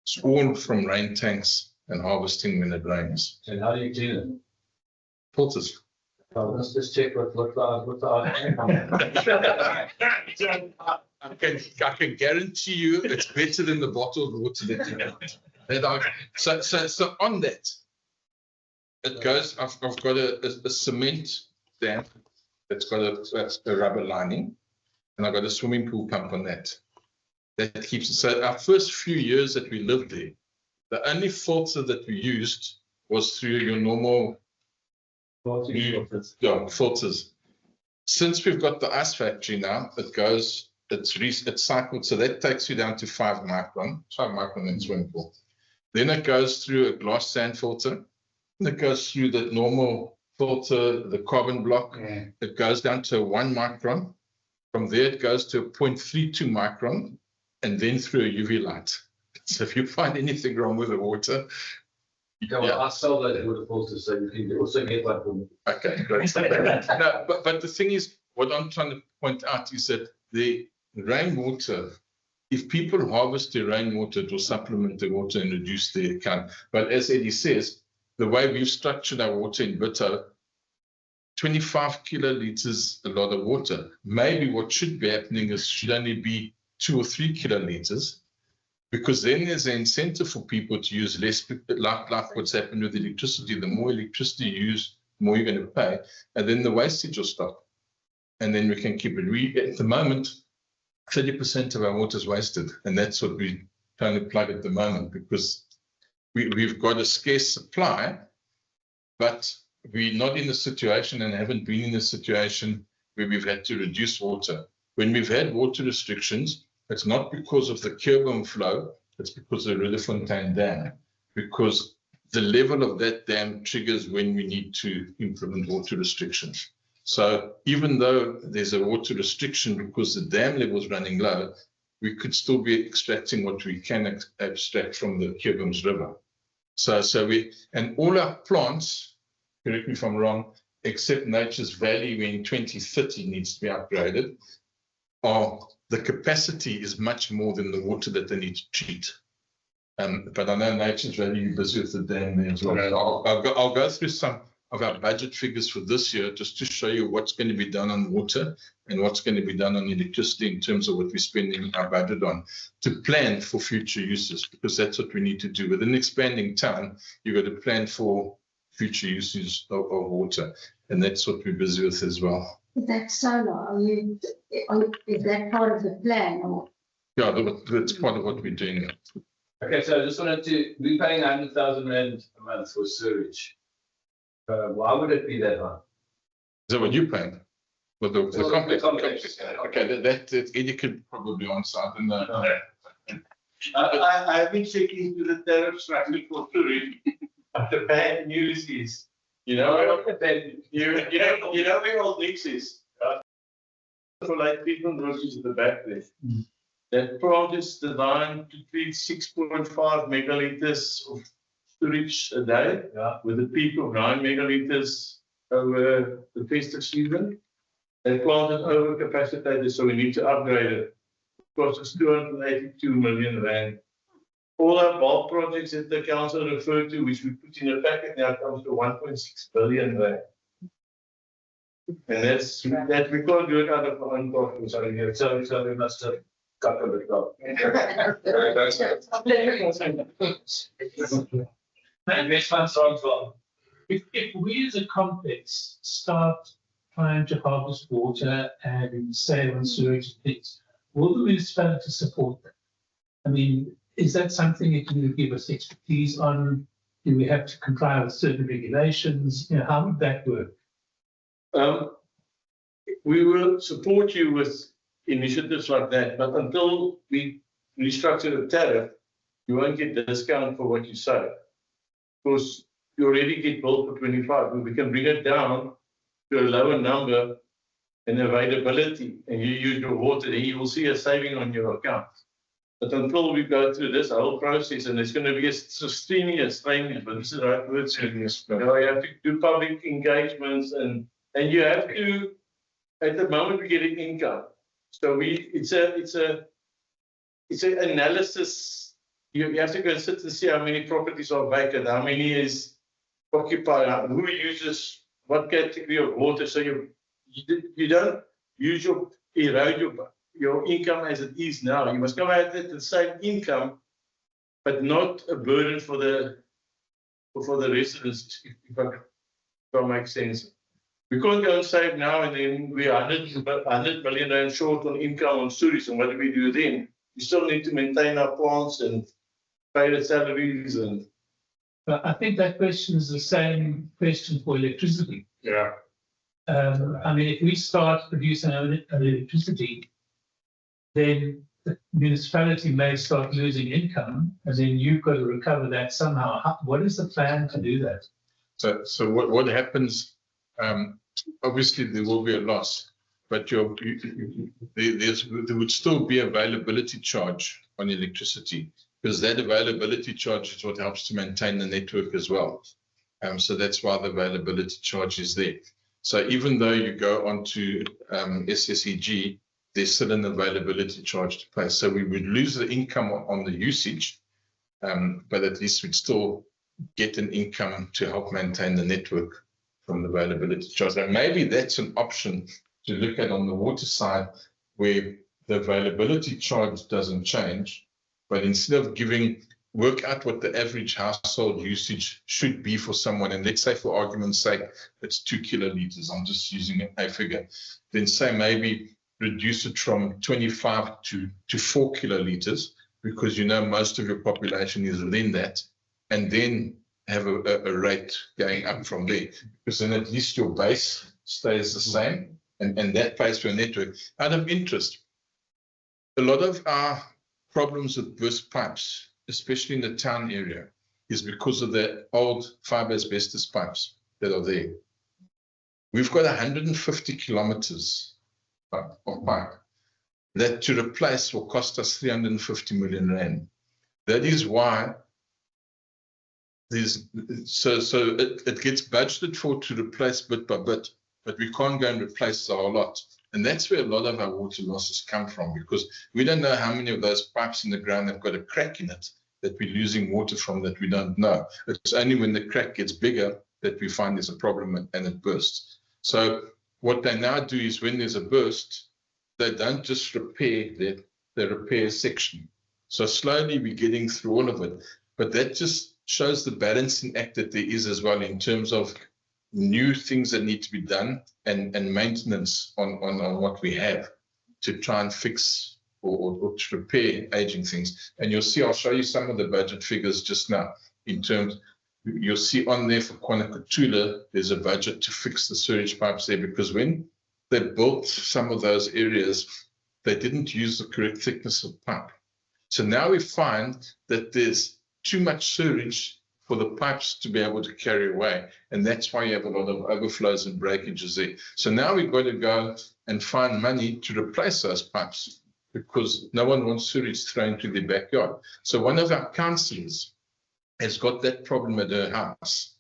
It's all from rain tanks and harvesting when it rains.
And how do you clean it?
Filters.
Let's just check what the
I can guarantee you it's better than the bottled water that you get. So on that, it goes. I've got a cement dam that's got a rubber lining, and I've got a swimming pool pump on that. That keeps it. So our first few years that we lived there, the only filter that we used was through your normal filters. Since we've got the ice factory now, it's cycled, so that takes you down to 5 micron in swimming pool. Then it goes through a glass sand filter, and it goes through the normal filter, the carbon block.
Yeah.
It goes down to a 1 micron. From there, it goes to a 0.32 micron, and then through a UV light. So if you find anything wrong with the water,
I sell that with a filter, so you can also get one from.
okay, great. No, but the thing is, what I'm trying to point out is that the rainwater, if people harvest the rainwater, it will supplement the water and reduce their account. But as Eddie says, the way we've structured our water in Bitou, 25 kilolitres a lot of water. Maybe what should be happening is should only be 2 or 3 kilolitres, because then there's an incentive for people to use less, like what's happened with electricity. The more electricity you use, the more you're going to pay, and then the wastage will stop. And then we can keep it. At the moment, 30% of our water is wasted, and that's what we're trying to plug at the moment, because we've got a scarce supply, but we're not in a situation and haven't been in a situation where we've had to reduce water. When we've had water restrictions, it's not because of the Keurbom flow, it's because of the Ridderfontein Dam, because the level of that dam triggers when we need to implement water restrictions. So even though there's a water restriction because the dam level is running low, we could still be extracting what we can extract from the Keurbom's river. So and all our plants, correct me if I'm wrong, except Nature's Valley, when 2030 needs to be upgraded, the capacity is much more than the water that they need to treat. But I know Nature's Valley is busy with the dam there as well. So I'll go through some of our budget figures for this year just to show you what's going to be done on water and what's going to be done on electricity in terms of what we're spending our budget on to plan for future uses, because that's what we need to do. With an expanding town, you've got to plan for future uses of water, and that's what we're busy with as well.
Is that solar? Is that part of the plan? Or?
Yeah, that's part of what we're doing.
Okay, so I just wanted to, we're paying 100,000 rand a month for sewage. Why would it be that high?
Is that what you're paying? Well, the complex.
Yeah.
Okay, that Eddie could probably answer. I don't know.
I've been checking into the tariff structure for sewage. The bad news is, you know where all this is. So like treatment versus the back there. That plant is designed to treat 6.5 megaliters of storage a day, with a peak of 9 megaliters over the festive season. That plant is overcapacitated, so we need to upgrade it. It costs us 282 million rand. All our bulk projects that the council referred to, which we put in the packet now, comes to 1.6 billion rand. And that's that we can't do it out of our own pocket. So we must have cut a bit off.
If we as a complex start trying to harvest water and save on sewage things, will the municipality support that? I mean, is that something that you would give us expertise on? Do we have to comply with certain regulations? You know, how would that work?
We will support you with initiatives like that, but until we restructure the tariff, you won't get the discount for what you say. Because you already get billed for 25, but we can bring it down to a lower number and availability, and you use your water, and you will see a saving on your account. But until we go through this whole process, and it's going to be a strenuous, but this is the right word, strenuous. You know, you have to do public engagements, and you have to, at the moment we get an income. So it's an analysis. You have to go and sit and see how many properties are vacant, how many is occupied, who uses what category of water. So you don't use erode your income as it is now. You must come at it the same income, but not a burden for the residents, if that makes sense. We can't go and save now and then we're 100 million rand short on income on sewage, and what do we do then? We still need to maintain our plants and pay the salaries. And
I think that question is the same question for electricity.
Yeah.
I mean, if we start producing our own electricity, then the municipality may start losing income, and then you've got to recover that somehow. What is the plan to do that?
So what happens? Obviously, there will be a loss, but there would still be availability charge on electricity, because that availability charge is what helps to maintain the network as well. So that's why the availability charge is there. So even though you go onto SSEG, there's still an availability charge to pay. So we would lose the income on the usage, but at least we'd still get an income to help maintain the network from the availability charge. And maybe that's an option to look at on the water side, where the availability charge doesn't change, but instead of work out what the average household usage should be for someone, and let's say for argument's sake, it's 2 kiloliters, I'm just using a figure, then say maybe reduce it from 25 to 4 kiloliters, because you know most of your population is within that, and then have a rate going up from there, because then at least your base stays the same, and that pays for a network. Out of interest, a lot of our problems with burst pipes, especially in the town area, is because of the old fiber asbestos pipes that are there. We've got 150 kilometers of pipe that to replace will cost us 350 million rand. That is why it gets budgeted for to replace bit by bit, but we can't go and replace the whole lot. And that's where a lot of our water losses come from, because we don't know how many of those pipes in the ground have got a crack in it that we're losing water from that we don't know. It's only when the crack gets bigger that we find there's a problem and it bursts. So what they now do is when there's a burst, they don't just repair that, they repair a section. So slowly we're getting through all of it. But that just shows the balancing act that there is as well, in terms of new things that need to be done and maintenance on what we have to try and fix or to repair aging things. And you'll see, I'll show you some of the budget figures just now. In terms, you'll see on there for Kwanakatula, there's a budget to fix the sewage pipes there, because when they built some of those areas, they didn't use the correct thickness of pipe. So now we find that there's too much sewage for the pipes to be able to carry away. And that's why you have a lot of overflows and breakages there. So now we've got to go and find money to replace those pipes, because no one wants sewage thrown to their backyard. So one of our councillors has got that problem at her house.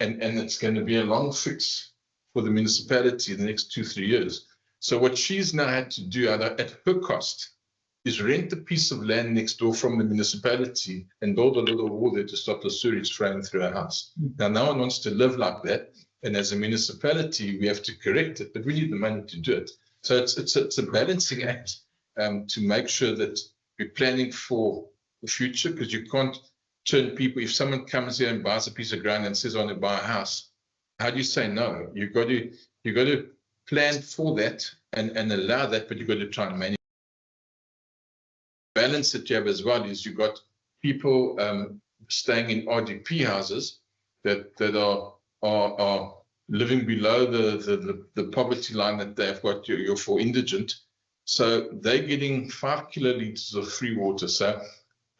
And it's going to be a long fix for the municipality in the next 2-3 years. So what she's now had to do at her cost is rent a piece of land next door from the municipality and build a little wall there to stop the sewage flowing through our house. Now, no one wants to live like that. And as a municipality, we have to correct it, but we need the money to do it. So it's a balancing act to make sure that we're planning for the future, because you can't turn people, if someone comes here and buys a piece of ground and says, I want to buy a house, how do you say no? You've got to plan for that and allow that, but you've got to try and manage balance that you have as well is you've got people staying in RDP houses that are living below the poverty line that they've got. You're for indigent, so they're getting 5 kilolitres of free water. So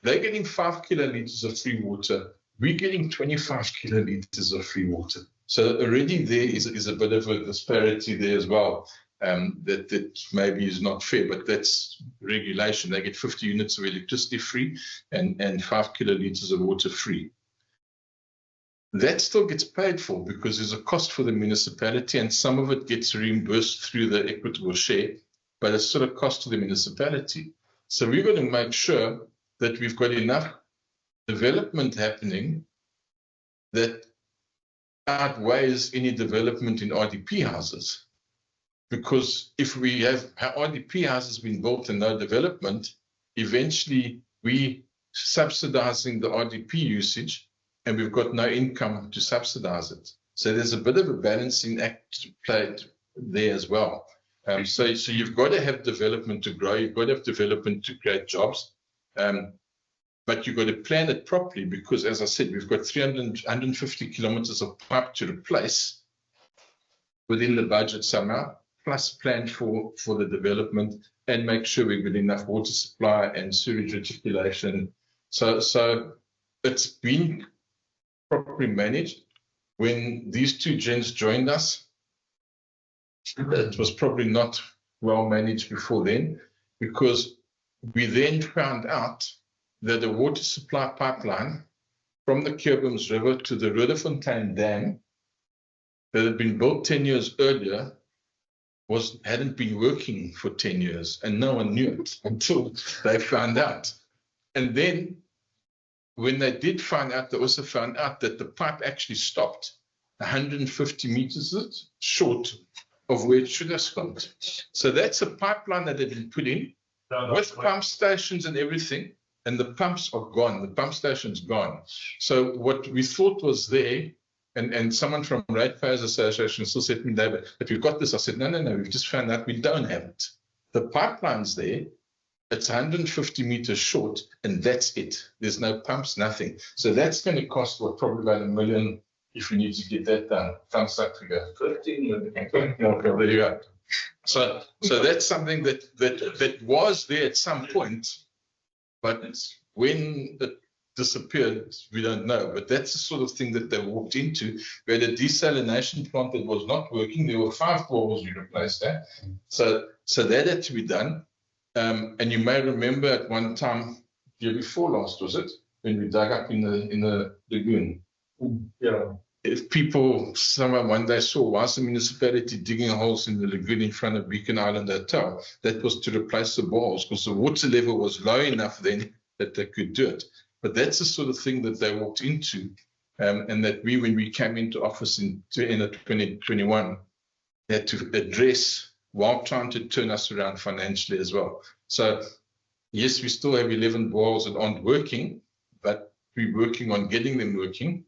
they're getting 5 kilolitres of free water. We're getting 25 kilolitres of free water. So already there is a bit of a disparity there as well. That maybe is not fair, but that's regulation. They get 50 units of electricity free and 5 kilolitres of water free. That still gets paid for because there's a cost for the municipality, and some of it gets reimbursed through the equitable share, but it's still a cost to the municipality. So we've got to make sure that we've got enough development happening that outweighs any development in RDP houses. Because if we have RDP houses being built and no development, eventually we subsidizing the RDP usage and we've got no income to subsidize it. So there's a bit of a balancing act to play there as well. So you've got to have development to grow, you've got to have development to create jobs, but you've got to plan it properly because, as I said, we've got 150 kilometers of pipe to replace within the budget somehow, plus plan for the development and make sure we've got enough water supply and sewage reticulation. So it's been properly managed. When these two gents joined us, it was probably not well managed before then, because we then found out that the water supply pipeline from the Keurboom's River to the Roodefontein Dam that had been built 10 years earlier hadn't been working for 10 years, and no one knew it until they found out. And then when they did find out, they also found out that the pipe actually stopped 150 meters short of where it should have stopped. So that's a pipeline that had been put in with pump stations and everything, and the pumps are gone. The pump station's gone. So what we thought was there, and someone from Ratepayers Association still said to me, David, but we've got this. I said, no, we've just found out we don't have it. The pipeline's there. It's 150 meters short, and that's it. There's no pumps, nothing. So that's going to cost, probably about $1 million if we need to get that done. From South Africa. 15 million. Okay, there you go. So that's something that was there at some point, but when it disappeared, we don't know. But that's the sort of thing that they walked into. We had a desalination plant that was not working. There were 5 boreholes we replaced that. So that had to be done. And you may remember at one time, year before last, was it, when we dug up in the lagoon? Yeah. If someone one day saw, why is the municipality digging holes in the lagoon in front of Beacon Island Hotel? That was to replace the boreholes because the water level was low enough then that they could do it. But that's the sort of thing that they walked into, and that when we came into office in 2021, had to address while trying to turn us around financially as well. So yes, we still have 11 boreholes that aren't working, but we're working on getting them working.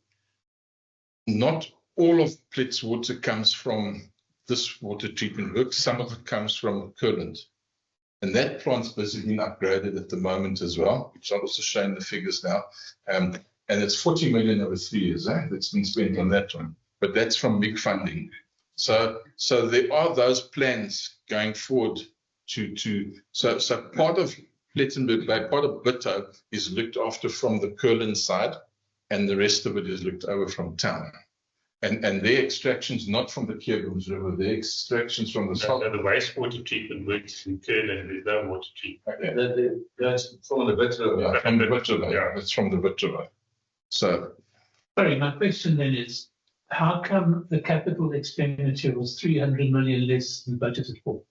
Not all of Plet's water comes from this water treatment work. Some of it comes from Curland. And that plant's busy being upgraded at the moment as well, which I'll also show in the figures now. And it's 40 million over 3 years that's been spent on that one. But that's from big funding. So there are those plans going forward so part of Plettenberg Bay, part of Bitou is looked after from the Curland side, and the rest of it is looked over from town. And their extractions not from the Keurboom's River, their extractions from the south.
The wastewater treatment works in Curland, there's no water treatment.
That's from the Bitou.
Yeah, from the Bitou. Yeah, it's from the Bitou. So,
sorry, my question then is, how come the capital expenditure was 300 million less than budgeted for?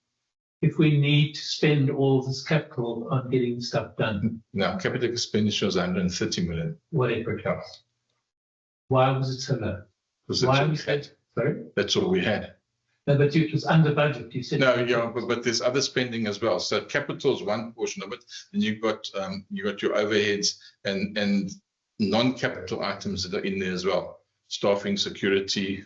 If we need to spend all this capital on getting stuff done.
No, capital expenditure was 130 million.
Whatever it costs. Why was it so low?
Why we had? Sorry? That's all we had.
No, but it was under budget, you said.
No, yeah, but there's other spending as well. So capital is one portion of it, and you've got your overheads and non-capital items that are in there as well. Staffing, security.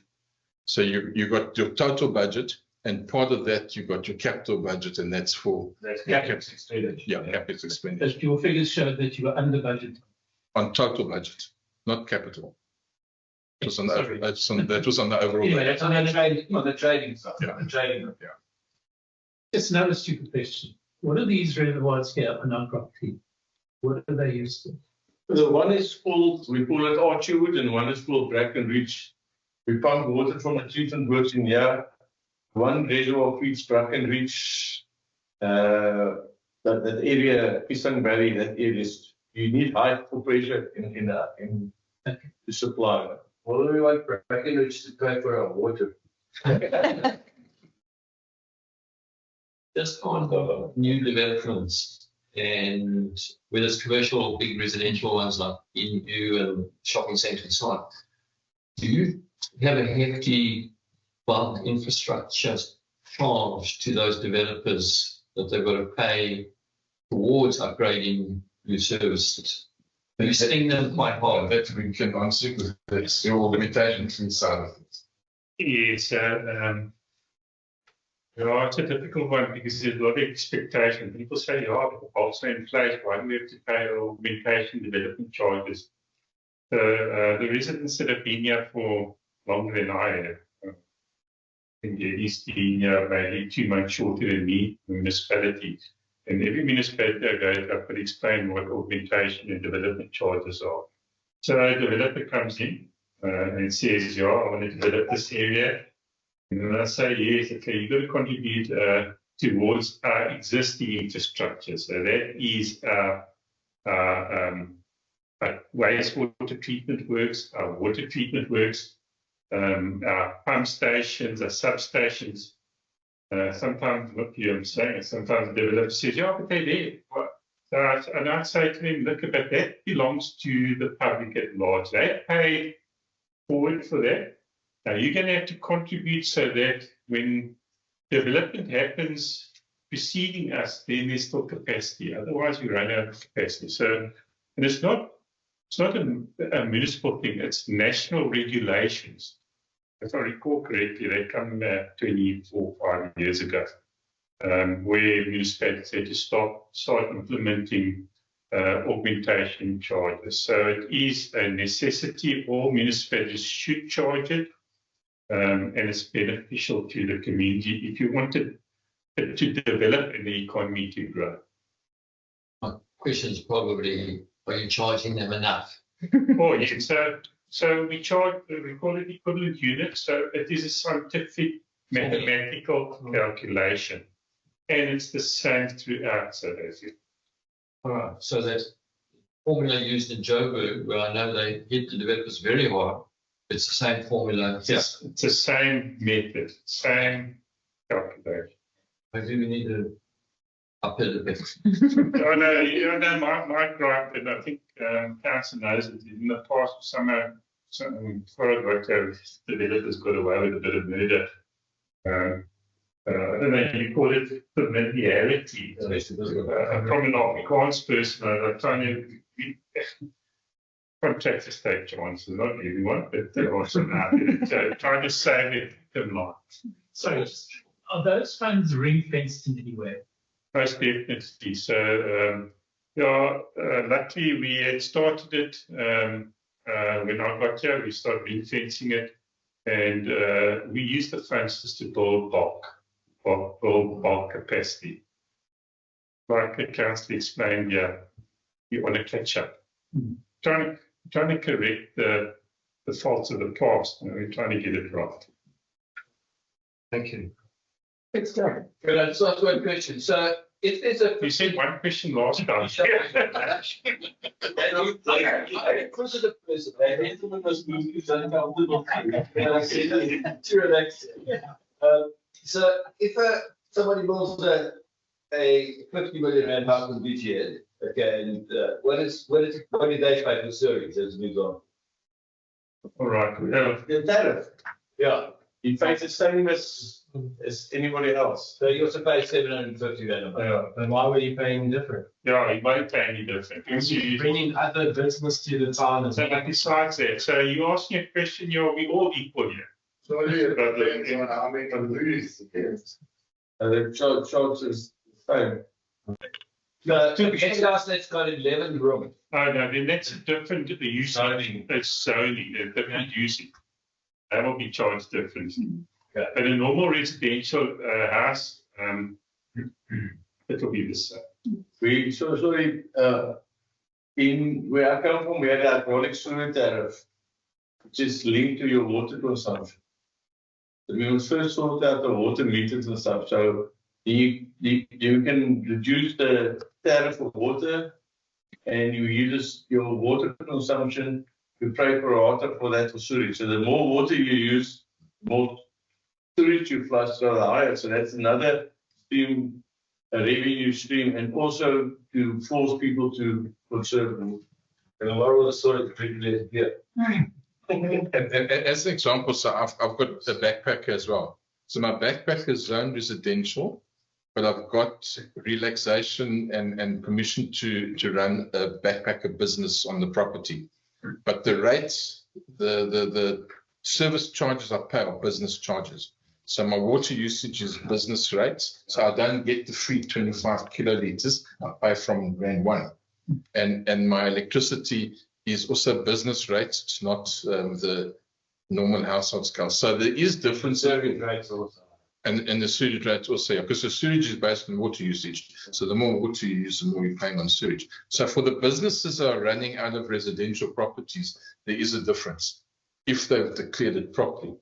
So you got your total budget, And part of that, you've got your capital budget, and that's for
That's
capex
expenditure.
Yeah, capex expenditure
But your figures showed that you were under budget.
on total budget, not capital. It was on the,
Sorry.
that was on the overall.
Anyway,
budget.
that's another trade.
On the trading side.
Yeah.
The trading.
Just another stupid question. What are these reservoirs here on our property? What are they used for?
The one is called, we call it Archwood, and one is called Brackenridge. We pump water from the treatment works in here. One reservoir feeds Brackenridge. That area, Pisang Valley, that area is, you need high pressure in to supply.
What do we want Breckenridge to pay for our water?
Just on the new developments and whether it's commercial or big residential ones like EU and shopping centre and so on, do you have a hefty bulk infrastructure charge to those developers that they've got to pay towards upgrading your services? Are you sting them quite hard?
That we can answer because that's your limitations inside of it.
Yes, yeah, it's a difficult one because there's a lot of expectation. People say, yeah, the also in place, why do we have to pay augmentation development charges? The residents that have been here for longer than I have, in the East been here maybe 2 months shorter than me, municipalities. And every municipality I go to, I could explain what augmentation and development charges are. So a developer comes in and says, yeah, I want to develop this area. And then I say, yes, okay, you've got to contribute towards our existing infrastructure. So that is our wastewater treatment works, our water treatment works, our pump stations, our substations. Sometimes, what I'm saying, sometimes the developer says, yeah, but they're there. And I say to them, look, but that belongs to the public at large. They pay forward for that. Now, you're going to have to contribute so that when development happens preceding us, then there's still capacity. Otherwise, we run out of capacity. So, and it's not a municipal thing, it's national regulations. If I recall correctly, they come back 24, 5 years ago, where municipalities had to start implementing augmentation charges. So it is a necessity. All municipalities should charge it. And it's beneficial to the community if you want it to develop and the economy to grow.
My question is probably, are you charging them enough?
Oh, yes. So we charge, we call it equivalent units. So it is a scientific mathematical calculation. And it's the same throughout South Africa.
All right. So that formula used in Joburg, where I know they hit the developers very hard, it's the same formula.
It's the same method, same calculation.
Maybe we need to up it a bit.
Oh, no, you know, my gripe, and I think Councillor knows it, in the past, some foreign developers got away with a bit of murder. I don't know, you call it familiarity. From an Afrikaans person, I'm trying to contract the state chances, not everyone, but there are some out there. So trying to save it them lives.
So are those funds ring-fenced in any way?
Most definitely. So, luckily we had started it when I got here. We started ring-fencing it, and we use the funds just to build bulk capacity. Like the councillor explained, yeah, you want to catch up. Trying to correct the faults of the past, and we're trying to get it right.
Thank you.
It's done. Can I just ask one question? So if there's a...
You said one question last time.
Inquisitive person, I gentleman was moved to uncomfortable. To relax. So if somebody builds a 50 million rand house in BGN, okay, and what did they pay for service as it moves on?
All right.
The tariff. Yeah. You pay the same as anybody else. So you also pay 750 rand a month.
Yeah, then why would you pay any different?
Yeah, you won't pay any different.
Bringing other business to the town as
So, but besides that, so you asking a question, we all equal here.
Sorry, but then how many lose? And the charge is the same.
The house that's got 11 rooms.
Oh, no, then that's different. The usage,
Zoning.
that's zoning, a different usage. That will be charged differently.
Okay.
But a normal residential house, it will be the same.
In where I come from, we had a hydraulic fluid tariff, which is linked to your water consumption. So we must first sort out the water meters and stuff. So you can reduce the tariff of water, and you use your water consumption. You pay per rata for that for sewage. So the more water you use, more sewage you flush, so the higher. So that's another stream, a revenue stream, and also to force people to conserve water.
And a lot of the sewage regulated here.
As an example, so I've got a backpacker as well. So my backpacker is zoned residential, but I've got relaxation and permission to run a backpacker business on the property. But the rates, the service charges I pay are business charges. So my water usage is business rates. So I don't get the free 25 kiloliters. I pay from Rand 1. And my electricity is also business rates. It's not the normal household scale. So there is difference.
Rates also.
And the sewage rate also, yeah, because the sewage is based on water usage. So the more water you use, the more you're paying on sewage. So for the businesses that are running out of residential properties, there is a difference if they've declared it properly.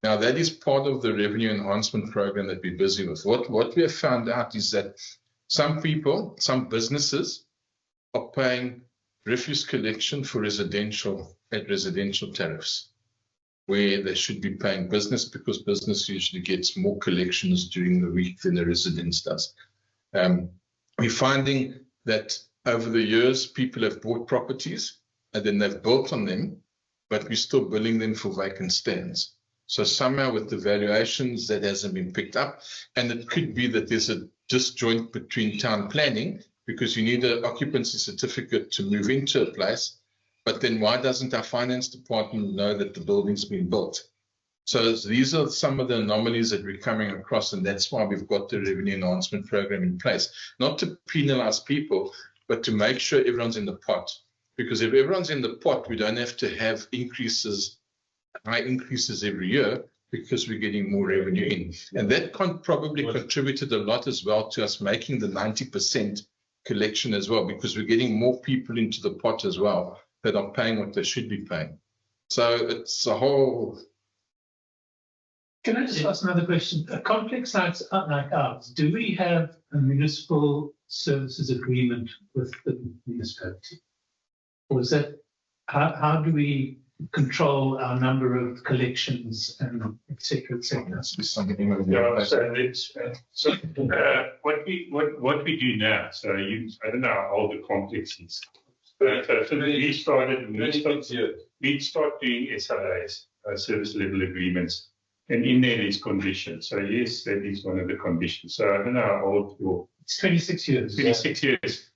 Now, that is part of the revenue enhancement program that we're busy with. What we have found out is that some people, some businesses are paying refuse collection for residential at residential tariffs, where they should be paying business, because business usually gets more collections during the week than the residence does. We're finding that over the years, people have bought properties and then they've built on them, but we're still billing them for vacant stands. So somehow with the valuations, that hasn't been picked up. And it could be that there's a disjoint between town planning, because you need an occupancy certificate to move into a place. But then why doesn't our finance department know that the building's been built? So these are some of the anomalies that we're coming across, and that's why we've got the revenue enhancement program in place. Not to penalize people, but to make sure everyone's in the pot. Because if everyone's in the pot, we don't have to have increases, high increases every year, because we're getting more revenue in. And that probably contributed a lot as well to us making the 90% collection as well, because we're getting more people into the pot as well that are paying what they should be paying. So it's a whole.
Can I just ask another question? A complex like ours, do we have a municipal services agreement with the municipality? Or is that, how do we control our number of collections and et cetera, et cetera?
Yeah, so it's, what we do now, so I don't know how old the complex is. So we started doing SLAs, service level agreements, and in there is conditions. So yes, that is one of the conditions. So I don't know how old your.
It's 26 years.
26 years.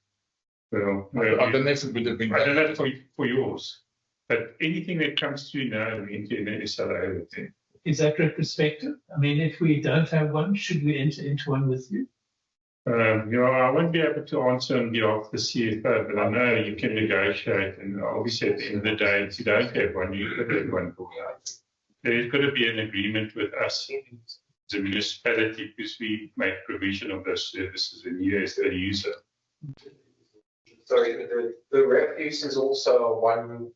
Well,
I don't know if it would have been.
I don't know for yours, but anything that comes through now, we enter in an SLA with them.
Is that retrospective? I mean, if we don't have one, should we enter into one with you?
I won't be able to answer on behalf of the CFO, but I know you can negotiate. And obviously, at the end of the day, if you don't have one, you could have one for that. There's got to be an agreement with us as a municipality, because we make provision of those services and you as the user.
Sorry, the refuse is also a one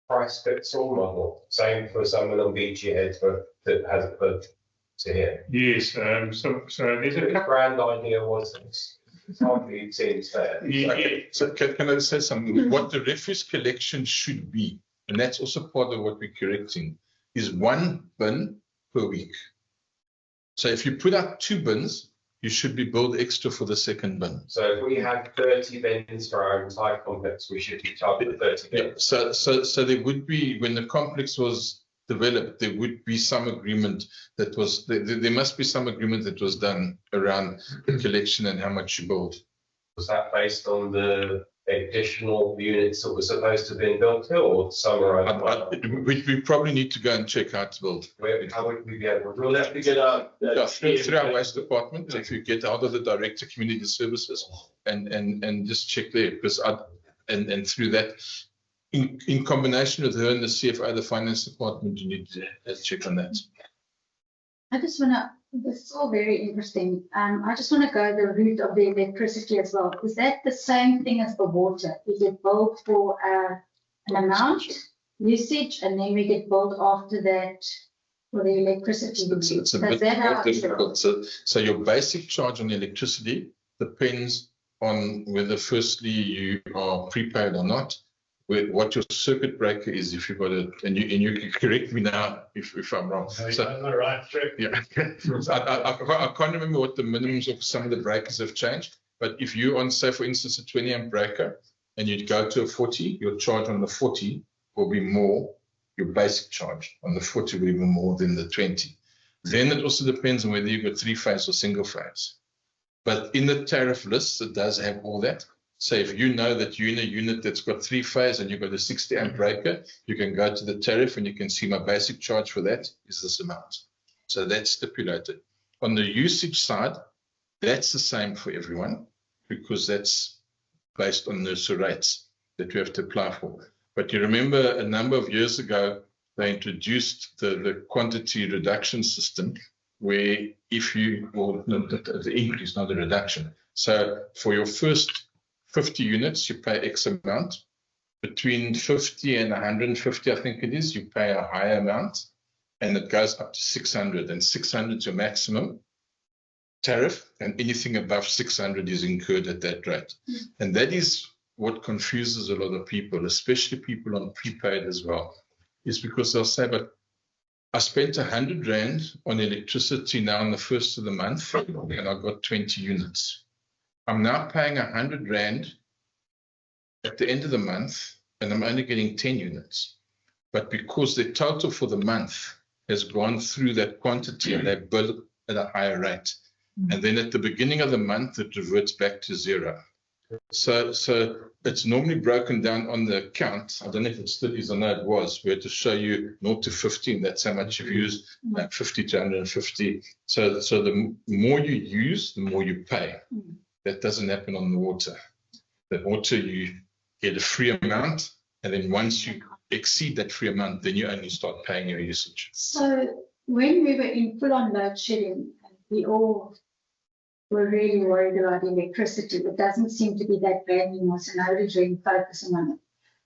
price fits all model. Same for someone on BG that has a put to here.
Yes, so there's a couple.
Brand idea was it's hardly seems fair.
So can I say something? What the refuse collection should be, and that's also part of what we're correcting, is 1 bin per week. So if you put out 2 bins, you should be billed extra for the second bin.
So if we had 30 bins for our entire complex, we should be charged 30 bins.
Yeah, so there would be, when the complex was developed, there would be some agreement that was, there must be some agreement that was done around the collection and how much you billed.
Was that based on the additional units that were supposed to have been built here, or summarize?
We probably need to go and check how to build.
How would we be able to?
We'll have to get out.
Yeah, through our waste department, if you get out of the Director of Community Services and just check there, because and through that, in combination with her and the CFO, the finance department, you need to check on that.
I just wanna, this is all very interesting. I just wanna go the route of the electricity as well. Is that the same thing as the water? We get billed for an amount, usage, and then we get billed after that for the electricity.
It's a bit more difficult. So your basic charge on electricity depends on whether firstly you are prepaid or not, what your circuit breaker is, if you've got it, and you can correct me now if I'm wrong.
No,
So,
you're on the right track.
yeah, I can't remember what the minimums of some of the breakers have changed, but if you're on, say, for instance, a 20 amp breaker and you go to a 40, your charge on the 40 will be more, your basic charge on the 40 will be more than the 20. Then it also depends on whether you've got 3-phase or single phase. But in the tariff list, it does have all that. So if you know that you're in a unit that's got 3-phase and you've got a 60 amp breaker, you can go to the tariff and you can see my basic charge for that is this amount. So that's stipulated. On the usage side, that's the same for everyone because that's based on NERSA rates that you have to apply for. But you remember a number of years ago, they introduced the quantity reduction system where if you, well, the increase, not the reduction. So for your first 50 units, you pay X amount. Between 50 and 150, I think it is, you pay a higher amount, and it goes up to 600, and 600 is your maximum tariff, and anything above 600 is incurred at that rate. And that is what confuses a lot of people, especially people on prepaid as well, is because they'll say, but I spent 100 Rand on electricity now on the first of the month, and I got 20 units. I'm now paying 100 Rand at the end of the month, and I'm only getting 10 units. But because the total for the month has gone through that quantity and they bill at a higher rate. And then at the beginning of the month, it reverts back to 0. So it's normally broken down on the account. I don't know if it still is or no, it was, where to show you 0 to 15, that's how much you've used, 50 to 150. So the more you use, the more you pay. That doesn't happen on the water. The water, you get a free amount, and then once you exceed that free amount, then you only start paying your usage.
So when we were in full-on load shedding, we all were really worried about electricity. It doesn't seem to be that bad anymore, so nobody's really focusing on it.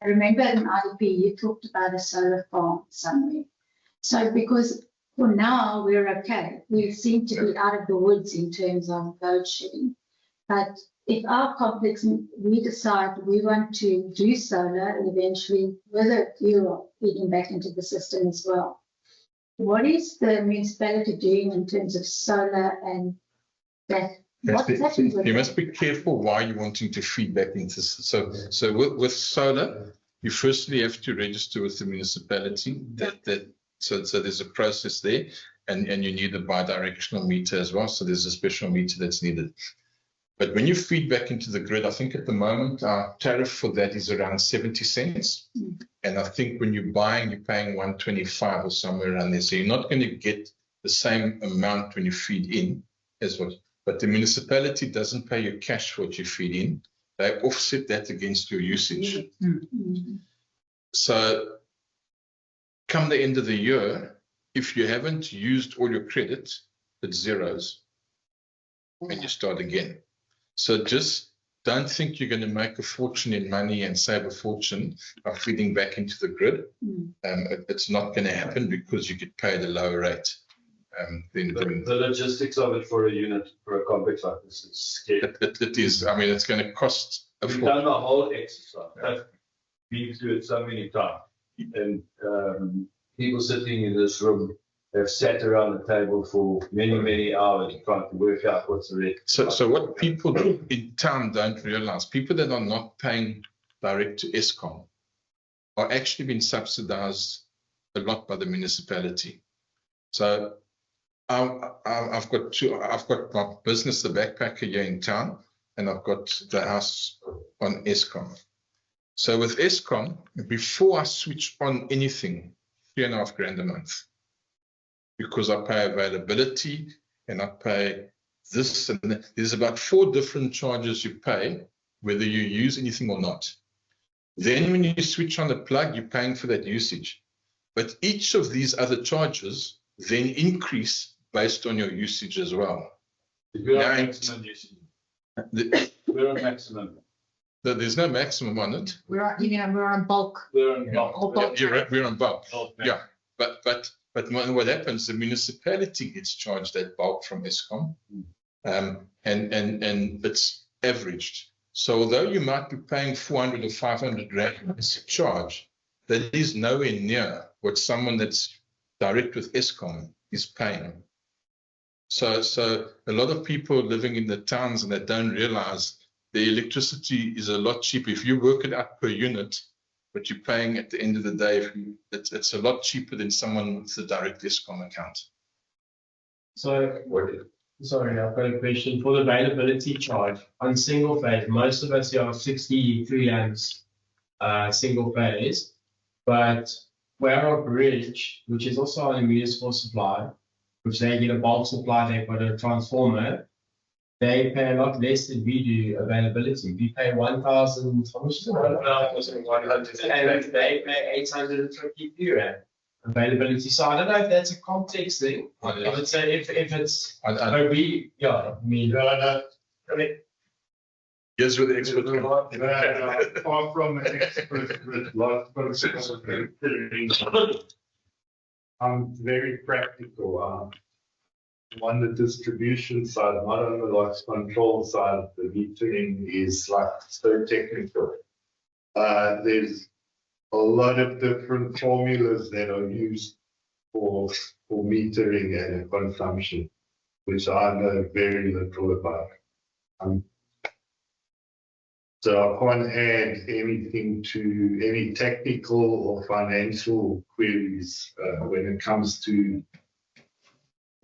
I remember in IDP, you talked about a solar farm somewhere. So because for now, we're okay. We seem to be out of the woods in terms of load shedding. But if our complex, we decide we want to do solar and eventually with a fuel feeding back into the system as well, what is the municipality doing in terms of solar and that?
You must be careful why you're wanting to feed back into. So with solar, you firstly have to register with the municipality. So there's a process there, and you need a bi-directional meter as well. So there's a special meter that's needed. But when you feed back into the grid, I think at the moment our tariff for that is around 70 cents. And I think when you're buying, you're paying 125 or somewhere around there. So you're not going to get the same amount when you feed in as what. But the municipality doesn't pay you cash for what you feed in. They offset that against your usage. So come the end of the year, if you haven't used all your credit, it zeros and you start again. So just don't think you're going to make a fortune in money and save a fortune by feeding back into the grid. It's not going to happen because you get paid a lower rate.
The logistics of it for a unit, for a complex like this, is scary.
It is. I mean, it's going to cost a
We've
fortune.
done the whole exercise. I've been through it so many times. And people sitting in this room have sat around the table for many, many hours trying to work out what's the rate.
So what people in town don't realize, people that are not paying direct to Eskom are actually being subsidized a lot by the municipality. So I've got my business, the backpacker here in town. and I've got the house on Eskom. So with Eskom, before I switch on anything, 3.5 grand a month, because I pay availability and I pay this and that. There's about 4 different charges you pay, whether you use anything or not. Then when you switch on the plug, you're paying for that usage. But each of these other charges then increase based on your usage as well.
We're
Now,
on maximum usage.
the-
We're on maximum.
There's no maximum on it.
We're on bulk.
We're on.
Or bulk.
We're on bulk.
Oh,
Yeah, but what happens? The municipality gets charged that bulk from Eskom, and it's averaged. So although you might be paying 400 or 500 rand as a charge, that is nowhere near what someone that's direct with Eskom is paying. So a lot of people living in the towns and they don't realize the electricity is a lot cheaper. If you work it out per unit, but you're paying at the end of the day, it's a lot cheaper than someone with a direct Eskom account.
So, sorry, I've got a question for the availability charge on single phase. Most of us here are 63 amps single phase, but Warrock Bridge, which is also on a municipal supply, which they get a bulk supply, they've got a transformer, they pay a lot less than we do availability. We pay 1,000, how much is it? 1,100. And they pay 852 rand availability. So I don't know if that's a complex thing. I would say if it's,
Yes, with the expert.
Far from an expert with lots of I'm very practical. On the distribution side, not on the loss control side, the metering is like so technical. There's a lot of different formulas that are used for metering and consumption, which I know very little about. So I can't add anything to any technical or financial queries when it comes to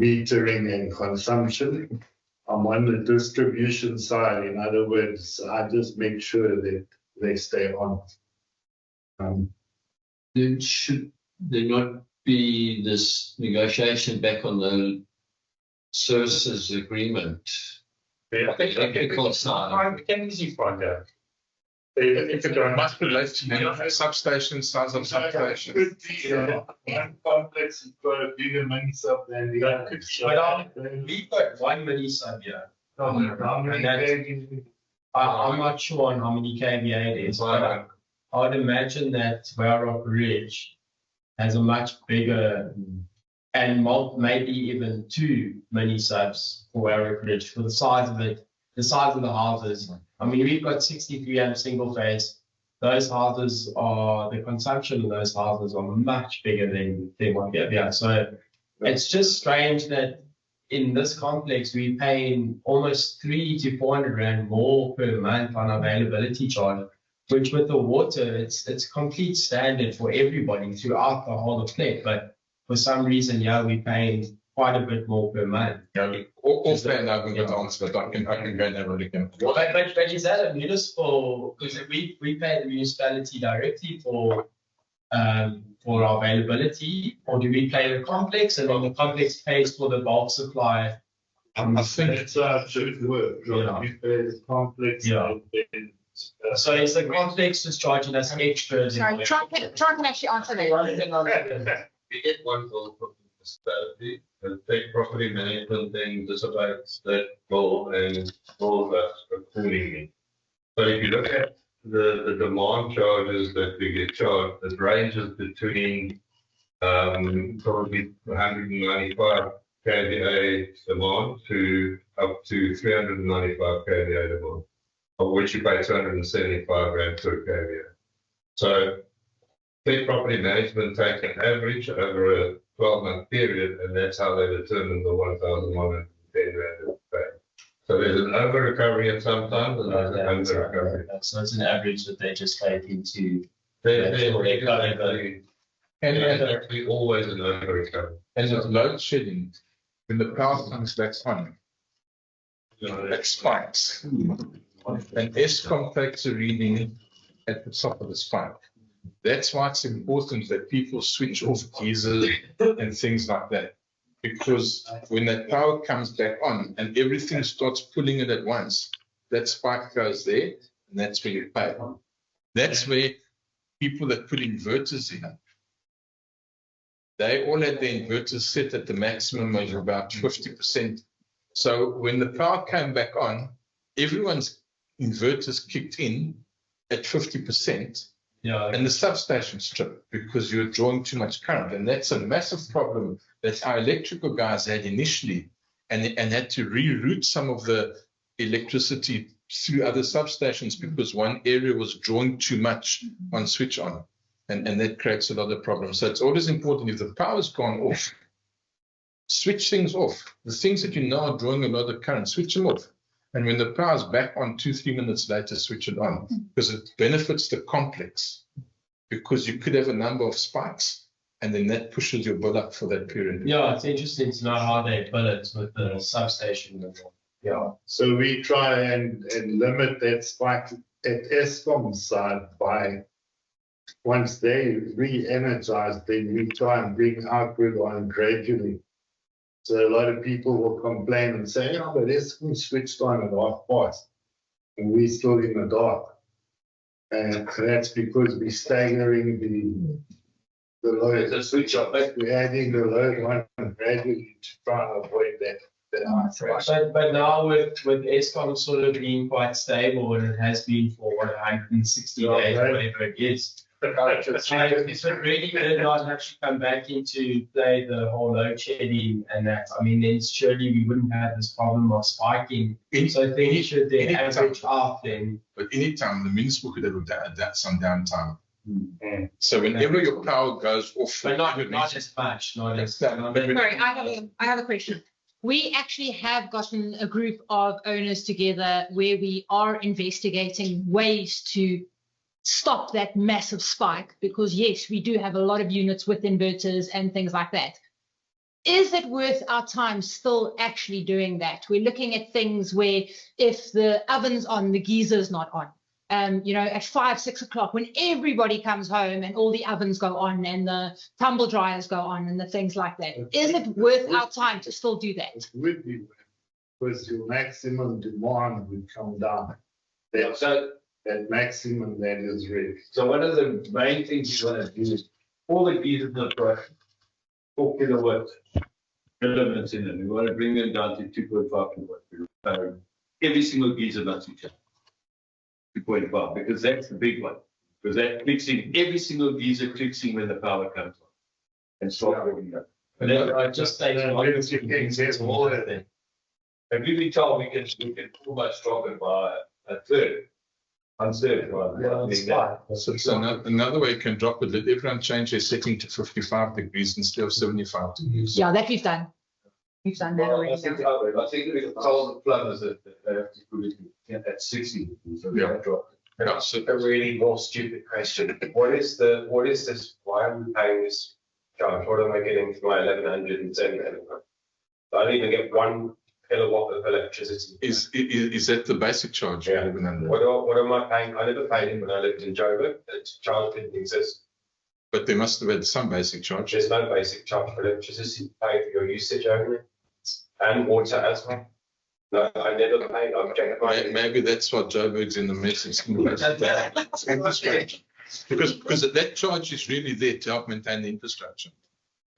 metering and consumption. I'm on the distribution side. In other words, I just make sure that they stay on.
Then should there not be this negotiation back on the services agreement?
I think
side.
we can easily find out.
It must relate to substation, size of substation.
One complex has got a bigger mini sub than the other.
we've got one mini sub here. I'm not sure on how many kVA it is, but I would imagine that Warrock Ridge has a much bigger and maybe even 2 mini subs for Warrock Ridge for the size of it, the size of the houses. I mean, we've got 63 amp single phase. Those houses are, the consumption of those houses are much bigger than what we have here. So it's just strange that in this complex, we're paying almost 300 to 400 rand more per month on availability charge, which with the water, it's complete standard for everybody throughout the whole of Plek. But for some reason, we're paying quite a bit more per month.
Off that, I haven't got the answer, but I can go and have a look.
But is that a municipal? Because we pay the municipality directly for our availability, or do we pay the complex and then the complex pays for the bulk supply?
I think
That's how it should work.
Yeah.
We pay the complex.
Yeah. So is the complex just charging us extra?
Sorry, Tron can actually answer that.
We get one bill from the municipality, and take property management then dissipates that bill and bills us accordingly. So if you look at the demand charges that we get charged, it ranges between probably 195 kVA demand to up to 395 kVA demand, of which you pay 275 rand per kVA. So Plek Property Management take an average over a 12-month period, and that's how they determine the 1,110 rand to pay. So there's an over recovery at some times, and there's an under recovery.
So it's an average that they just take into.
And there's actually always an over recovery.
And with load shedding, when the power comes back on, that spikes. And Eskom takes a reading at the top of the spike. That's why it's important that people switch off geysers and things like that. Because when that power comes back on and everything starts pulling it at once, that spike goes there, and that's where you pay. That's where people that put inverters in, they all had their inverters set at the maximum of about 50%. So when the power came back on, everyone's inverters kicked in at 50%.
Yeah.
And the substations tripped because you're drawing too much current. And that's a massive problem that our electrical guys had initially and had to reroute some of the electricity through other substations because one area was drawing too much on switch on. And that creates a lot of problems. So it's always important if the power's gone off, switch things off. The things that you know are drawing a lot of current, switch them off. And when the power's back on 2-3 minutes later, switch it on because it benefits the complex because you could have a number of spikes and then that pushes your bill up for that period.
Yeah, it's interesting to know how they bill it with the substation.
Yeah, so we try and limit that spike at Eskom's side by once they re-energize, then we try and bring output on gradually. So a lot of people will complain and say, "Oh, but Eskom switched on at half-past, and we're still in the dark." And that's because we're staggering the load.
The switch off.
We're adding the load on gradually to try and avoid that.
But now with Eskom sort of being quite stable, and it has been for 160 days, whatever it is. If it really did not actually come back into play, the whole load shedding and that, I mean, then surely we wouldn't have this problem of spiking. So things should then average out then.
But anytime the municipal could have some downtime. So whenever your power goes off,
But not as much, not as.
Sorry, I have a question. We actually have gotten a group of owners together where we are investigating ways to stop that massive spike because yes, we do have a lot of units with inverters and things like that. Is it worth our time still actually doing that? We're looking at things where if the oven's on, the geyser's not on. You know, at 5-6 o'clock when everybody comes home and all the ovens go on and the tumble dryers go on and the things like that. Is it worth our time to still do that?
It would be, because your maximum demand would come down. That maximum that is ready.
So one of the main things you want to do is all the geysers have got 4 kilowatt elements in them. We want to bring them down to 2.5 kilowatt. Every single geyser must be 2.5 because that's the big one. Because that clicks in, every single geyser clicks in when the power comes on and stop moving up.
But I just say
more than that. And we've been told we can almost drop it by a third.
So another way you can drop it, let everyone change their setting to 55 degrees instead of 75 degrees.
Yeah, that we've done. We've done that already.
I think we can tell the plumbers that they have to put it at 60 degrees. So we have dropped it.
Yeah, so
A really more stupid question. What is this? Why are we paying this charge? What am I getting for my 1170? I don't even get 1 kilowatt of electricity.
is that the basic charge?
Yeah. What am I paying? I never paid it when I lived in Joburg. That charge didn't exist.
But they must have had some basic charge.
There's no basic charge for electricity. You pay for your usage only and water as well. No, I never paid. I'm checking.
Maybe that's what Joburg's in the message. Because that charge is really there to help maintain the infrastructure.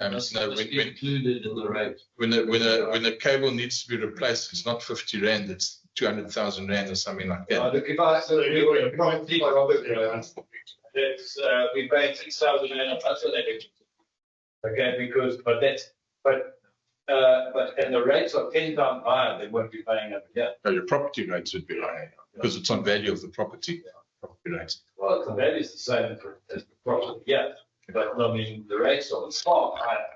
So
included in the rate.
When a cable needs to be replaced, it's not 50 rand, it's 200,000 rand or something like that.
If I we pay 6,000 rand plus electricity. Okay, and the rates are 10 times higher than what we're paying over here.
Your property rates would be higher because it's on value of the property. Property rates.
Well, the value is the same as the property, yeah. But I mean, the rates are far higher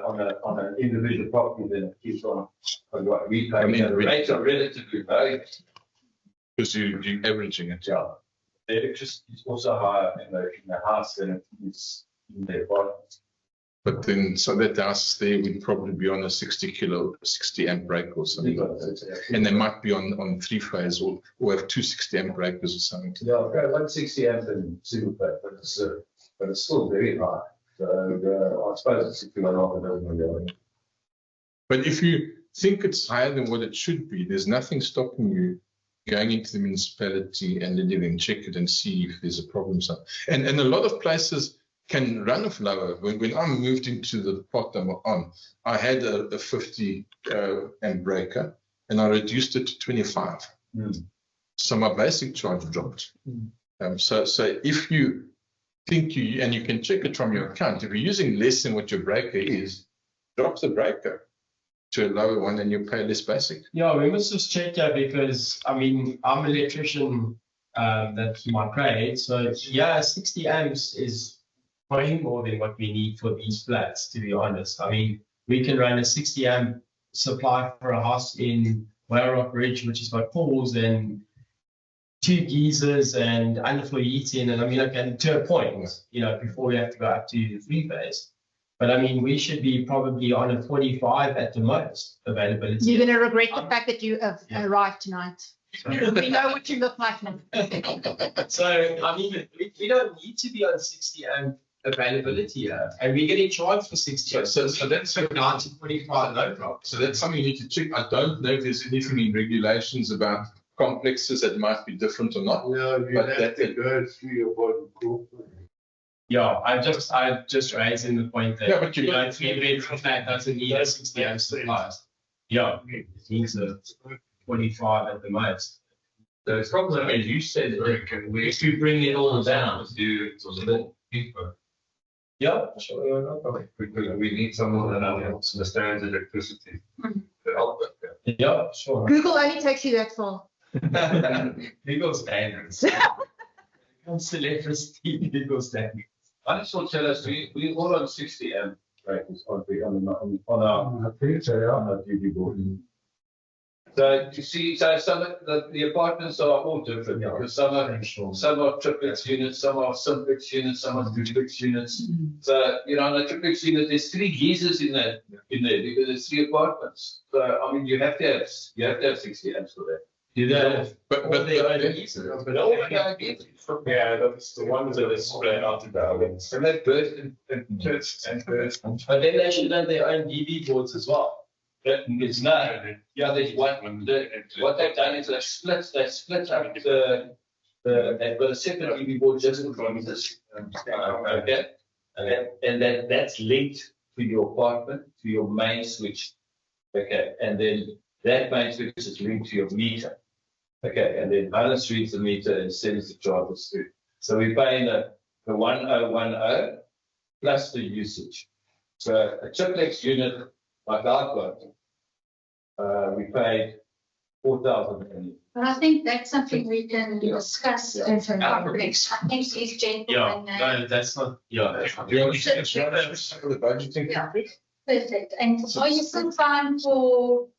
on an individual property than it keeps on what we pay. The rates are relatively low.
Because you're averaging it.
Yeah. The electricity is also higher in the house than it is in the apartments.
But then, so that house there would probably be on a 60 amp breaker or something like that. And they might be on 3-phase or have 260 amp breakers or something.
Yeah, okay, 160 amp and single phase, but it's still very high. So I suppose it's 61.5 million.
But if you think it's higher than what it should be, there's nothing stopping you going into the municipality and then you can check it and see if there's a problem. And a lot of places can run off lower. When I moved into the part I'm on, I had a 50 amp breaker and I reduced it to 25. So my basic charge dropped. So if you think and you can check it from your account, if you're using less than what your breaker is, drop the breaker to a lower one and you pay less basic.
Yeah, we must just check that because, I mean, I'm an electrician, that's my trade. So yeah, 60 amps is way more than what we need for these flats, to be honest. I mean, we can run a 60 amp supply for a house in Wayrock Ridge, which is got pools and 2 geysers and underfloor heating. And I mean, okay, to a point, you know, before we have to go up to the 3-phase. But I mean, we should be probably on a 45 at the most availability.
You're going to regret the fact that you have arrived tonight. We know what you look like now.
So, I mean, we don't need to be on 60 amp availability here, and we're getting charged for 60.
So that's a
1945 load drop.
So that's something you need to check. I don't know if there's anything in regulations about complexes that might be different or not.
No, you have to go through your body group.
Yeah, I just raising the point that
but you
know, every flat doesn't need a 60 amp supply. Yeah, it needs a 25 at the most.
The problem is you said that if you bring it all down, do it a little cheaper.
Yeah, sure.
Because we need someone that understands electricity to help it.
Yeah, sure.
Google only takes you that far.
Google's dangerous. Comes to electricity, Google's dangerous.
I just want to tell us, we all on 60 amp breakers on our
duty board.
So you see, so some of the apartments are all different because some are triplex units, some are simplex units, some are duplex units. So you know, on a triplex unit, there's 3 geysers in there because there's 3 apartments. So I mean, you have to have 60 amps for that.
But
Yeah, that's the ones that are spread out in balance.
And that burst and burst and burst.
But then they should have their own DB boards as well.
It's not. Yeah, there's one. What they've done is they split up they've got a separate DB board just for this. Okay. And that's linked to your apartment, to your main switch. Okay. And then that main switch is linked to your meter. Okay. And then balance reads the meter and sends the charges through. So we're paying the 1010 plus the usage. So a triplex unit like I've got, we paid 4,000.
But I think that's something we can discuss in complex. I think these gentlemen.
No, that's not. Yeah.
the budgeting.
Yeah. Perfect. And are you still fine for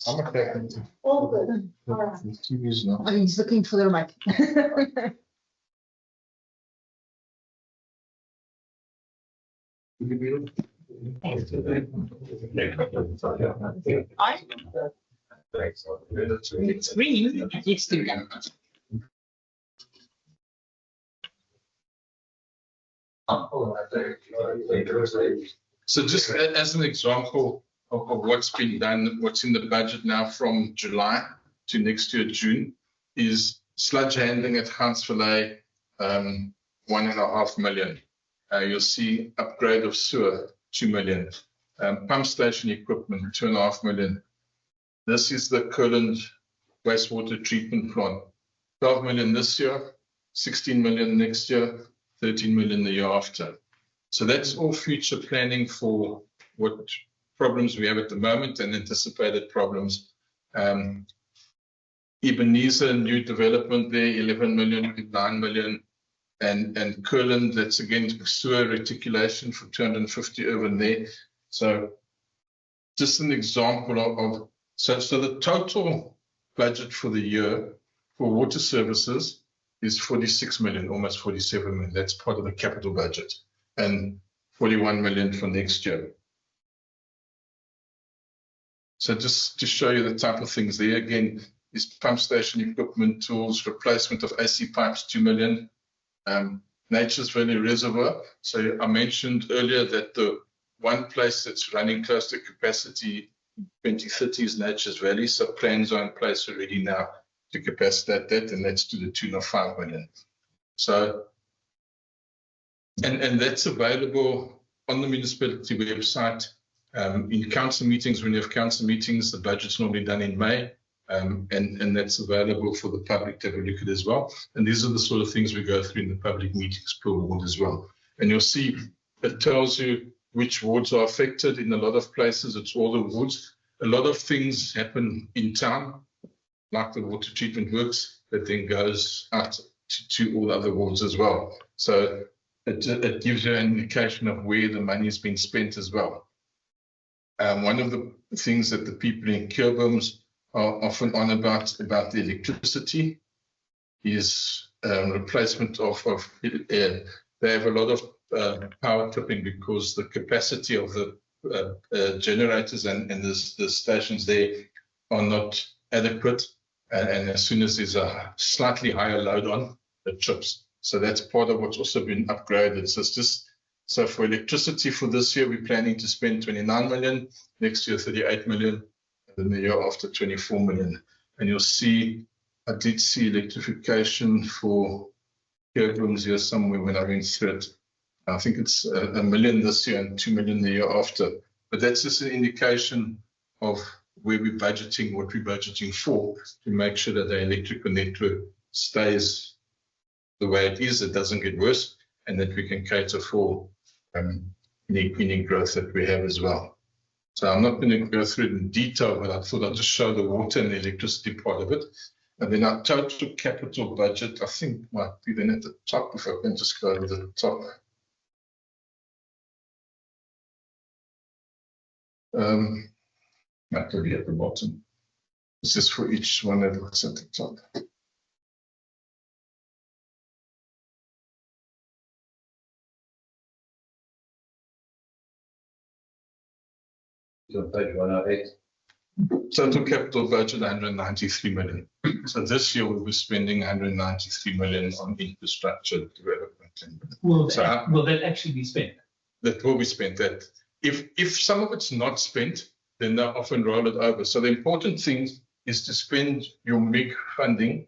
I'm okay.
all good? All right.
TV's not.
Oh, he's looking for the remote. It's green. Yes, do that.
So just as an example of what's been done, what's in the budget now from July to next year, June, is sludge handling at Gansvallei, 1.5 million. You'll see upgrade of sewer, 2 million. Pump station equipment, 2.5 million. This is the current wastewater treatment plant, 12 million this year, 16 million next year, 13 million the year after. So that's all future planning for what problems we have at the moment and anticipated problems. Ebenezer, new development there, 11 million, 9 million. And Curland, that's again sewer reticulation for 250 over there. So just an example of so the total budget for the year for water services is 46 million, almost 47 million. That's part of the capital budget. And 41 million for next year. So just to show you the type of things there again, is pump station equipment, tools, replacement of AC pipes, 2 million. Nature's Valley Reservoir. So I mentioned earlier that the one place that's running close to capacity 2030 is Nature's Valley. So plans are in place already now to capacitate that, and that's to the tune of 5 million. So, and that's available on the municipality website. In council meetings, when you have council meetings, the budget's normally done in May, and that's available for the public to have a look at as well. And these are the sort of things we go through in the public meetings per ward as well. And you'll see it tells you which wards are affected. In a lot of places, it's all the wards. A lot of things happen in town, like the water treatment works, that then goes out to all other wards as well. So it gives you an indication of where the money has been spent as well. One of the things that the people in Keurboom's are often on about the electricity is replacement of they have a lot of power tripping because the capacity of the generators and the stations there are not adequate, and as soon as there's a slightly higher load on, it trips. So that's part of what's also been upgraded. So it's just so for electricity for this year, we're planning to spend 29 million, next year 38 million, and then the year after 24 million. And you'll see, I did see electrification for Keurboom's here somewhere when I went through it. I think it's 1 million this year and 2 million the year after. But that's just an indication of where we're budgeting, what we're budgeting for, to make sure that the electrical network stays the way it is, it doesn't get worse, and that we can cater for any growth that we have as well. So I'm not going to go through it in detail, but I thought I'd just show the water and the electricity part of it. And then our total capital budget, I think might be then at the top, if I can just go to the top. Might be at the bottom. This is for each one that looks at the top.
So page 108.
Total capital budget 193 million. So this year we'll be spending 193 million on infrastructure development.
Will that actually be spent?
That will be spent. That if some of it's not spent, then they'll often roll it over. So the important thing is to spend your MIG funding,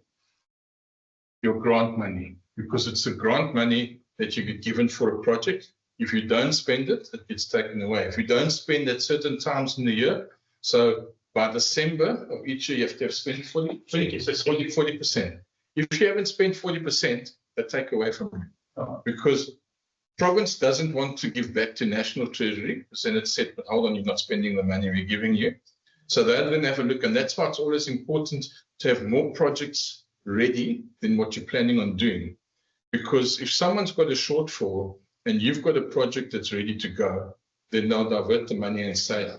your grant money, because it's a grant money that you get given for a project. If you don't spend it, it gets taken away. If you don't spend at certain times in the year, so by December of each year, you have to have spent 40%. If you haven't spent 40%, they take away from you. Because province doesn't want to give back to National Treasury, because then it said, but hold on, you're not spending the money we're giving you. So they're going to have a look, and that's why it's always important to have more projects ready than what you're planning on doing. Because if someone's got a shortfall and you've got a project that's ready to go, then they'll divert the money and say,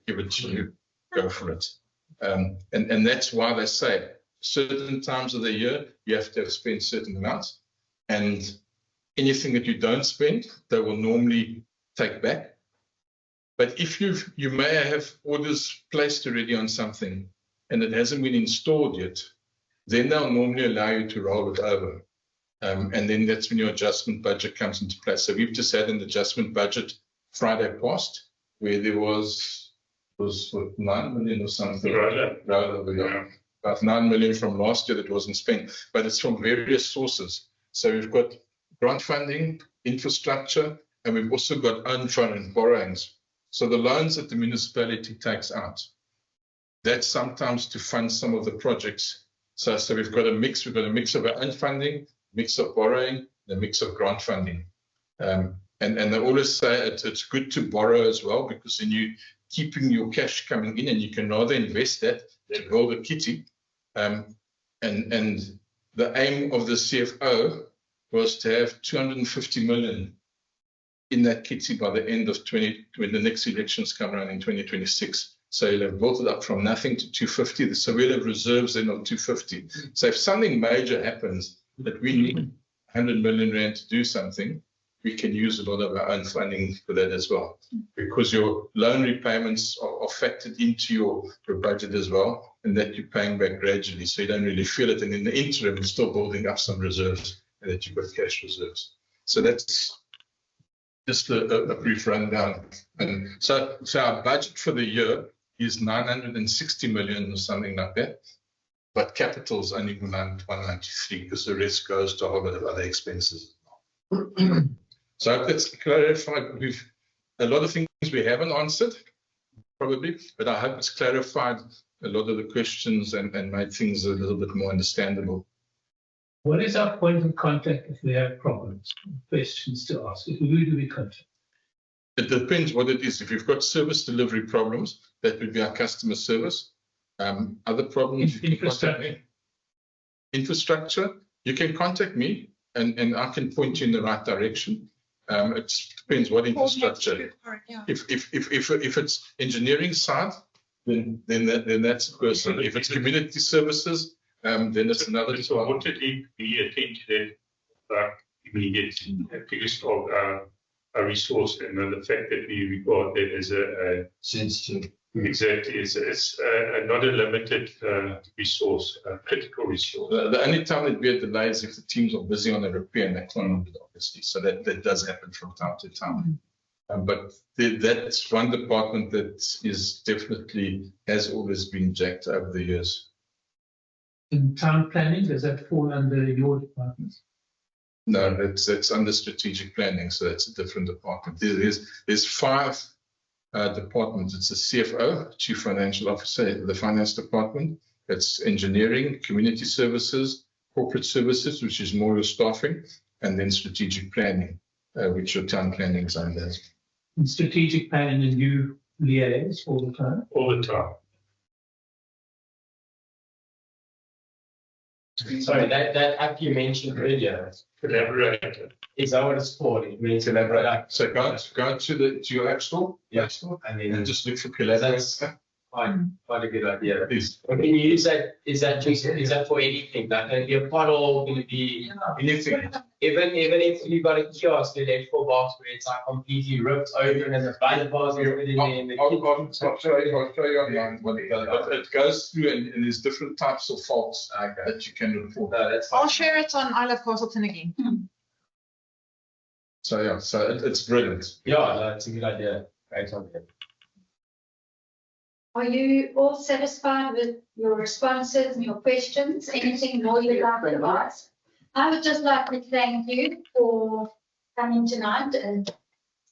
give it to you, go for it. And that's why they say certain times of the year, you have to have spent certain amounts, and anything that you don't spend, they will normally take back. But if you may have orders placed already on something and it hasn't been installed yet, then they'll normally allow you to roll it over. And then that's when your adjustment budget comes into place. So we've just had an adjustment budget Friday past, where there was what, 9 million or something. About 9 million from last year that wasn't spent, but it's from various sources. So we've got grant funding, infrastructure, and we've also got own fund and borrowings. So the loans that the municipality takes out, that's sometimes to fund some of the projects. So we've got a mix of our own funding, mix of borrowing, a mix of grant funding. And they always say it's good to borrow as well, because then you're keeping your cash coming in and you can rather invest that to build a kitty. And the aim of the CFO was to have 250 million in that kitty by the end of when the next elections come around in 2026. So you'll have built it up from nothing to 250. So we'll have reserves then of 250. So if something major happens that we need 100 million rand to do something, we can use a lot of our own funding for that as well, because your loan repayments are factored into your budget as well, and that you're paying back gradually, so you don't really feel it. And in the interim, you're still building up some reserves, and that you've got cash reserves. So that's just a brief rundown. And so our budget for the year is 960 million or something like that, but capital is only 193 because the rest goes to a whole lot of other expenses. So I hope that's clarified. We've a lot of things we haven't answered, probably, but I hope it's clarified a lot of the questions and made things a little bit more understandable.
What is our point of contact if we have problems, questions to ask? Who do we contact?
It depends what it is. If you've got service delivery problems, that would be our customer service. Other problems, infrastructure, you can contact me and I can point you in the right direction. It depends what infrastructure. If it's engineering side, then that's a person. If it's community services, then it's another department.
So we attend to that immediate because of a resource, and the fact that we regard that as a sensitive. Exactly, it's not a limited resource, a critical resource.
The only time that we have delays if the teams are busy on a repair and they can't do it, obviously. So that does happen from time to time. But that's one department that is definitely has always been jacked over the years.
In town planning, does that fall under your department?
No, that's under strategic planning, so that's a different department. There's 5 departments. It's the CFO, Chief Financial Officer, the Finance Department. It's engineering, community services, corporate services, which is more your staffing, and then strategic planning, which your town planning is under.
In strategic planning, and you liaise all the time?
All the time.
Sorry, that app you mentioned earlier,
Collaborator.
is that what it's called? It means collaborate.
So go to your app store,
Yeah.
App Store,
And
and
then
just look for collaborate.
that's quite a good idea.
Please.
Can you use that? Is that for anything? Like, can it be a puddle? Can it be
Anything.
even if you've got a kiosk, an electrical box where it's like completely ripped open and the button bars are put in there and the
I'll show you online what it does. But it goes through and there's different types of faults that you can report.
No, that's
I'll share it on I Love Castleton again.
So yeah, so it's brilliant.
yeah, that's a good idea. Great idea.
Are you all satisfied with your responses and your questions? Anything more you'd like to ask? I would just like to thank you for coming tonight and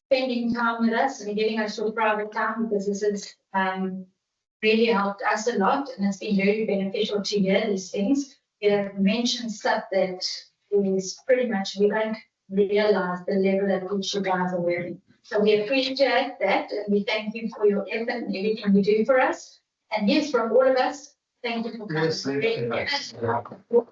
spending time with us and giving us your private time, because this has really helped us a lot and it's been very beneficial to hear these things. You have mentioned stuff that is pretty much, we don't realize the level at which you guys are wearing. So we appreciate that and we thank you for your effort and everything you do for us. And yes, from all of us, thank you for coming.
Yes, thank you.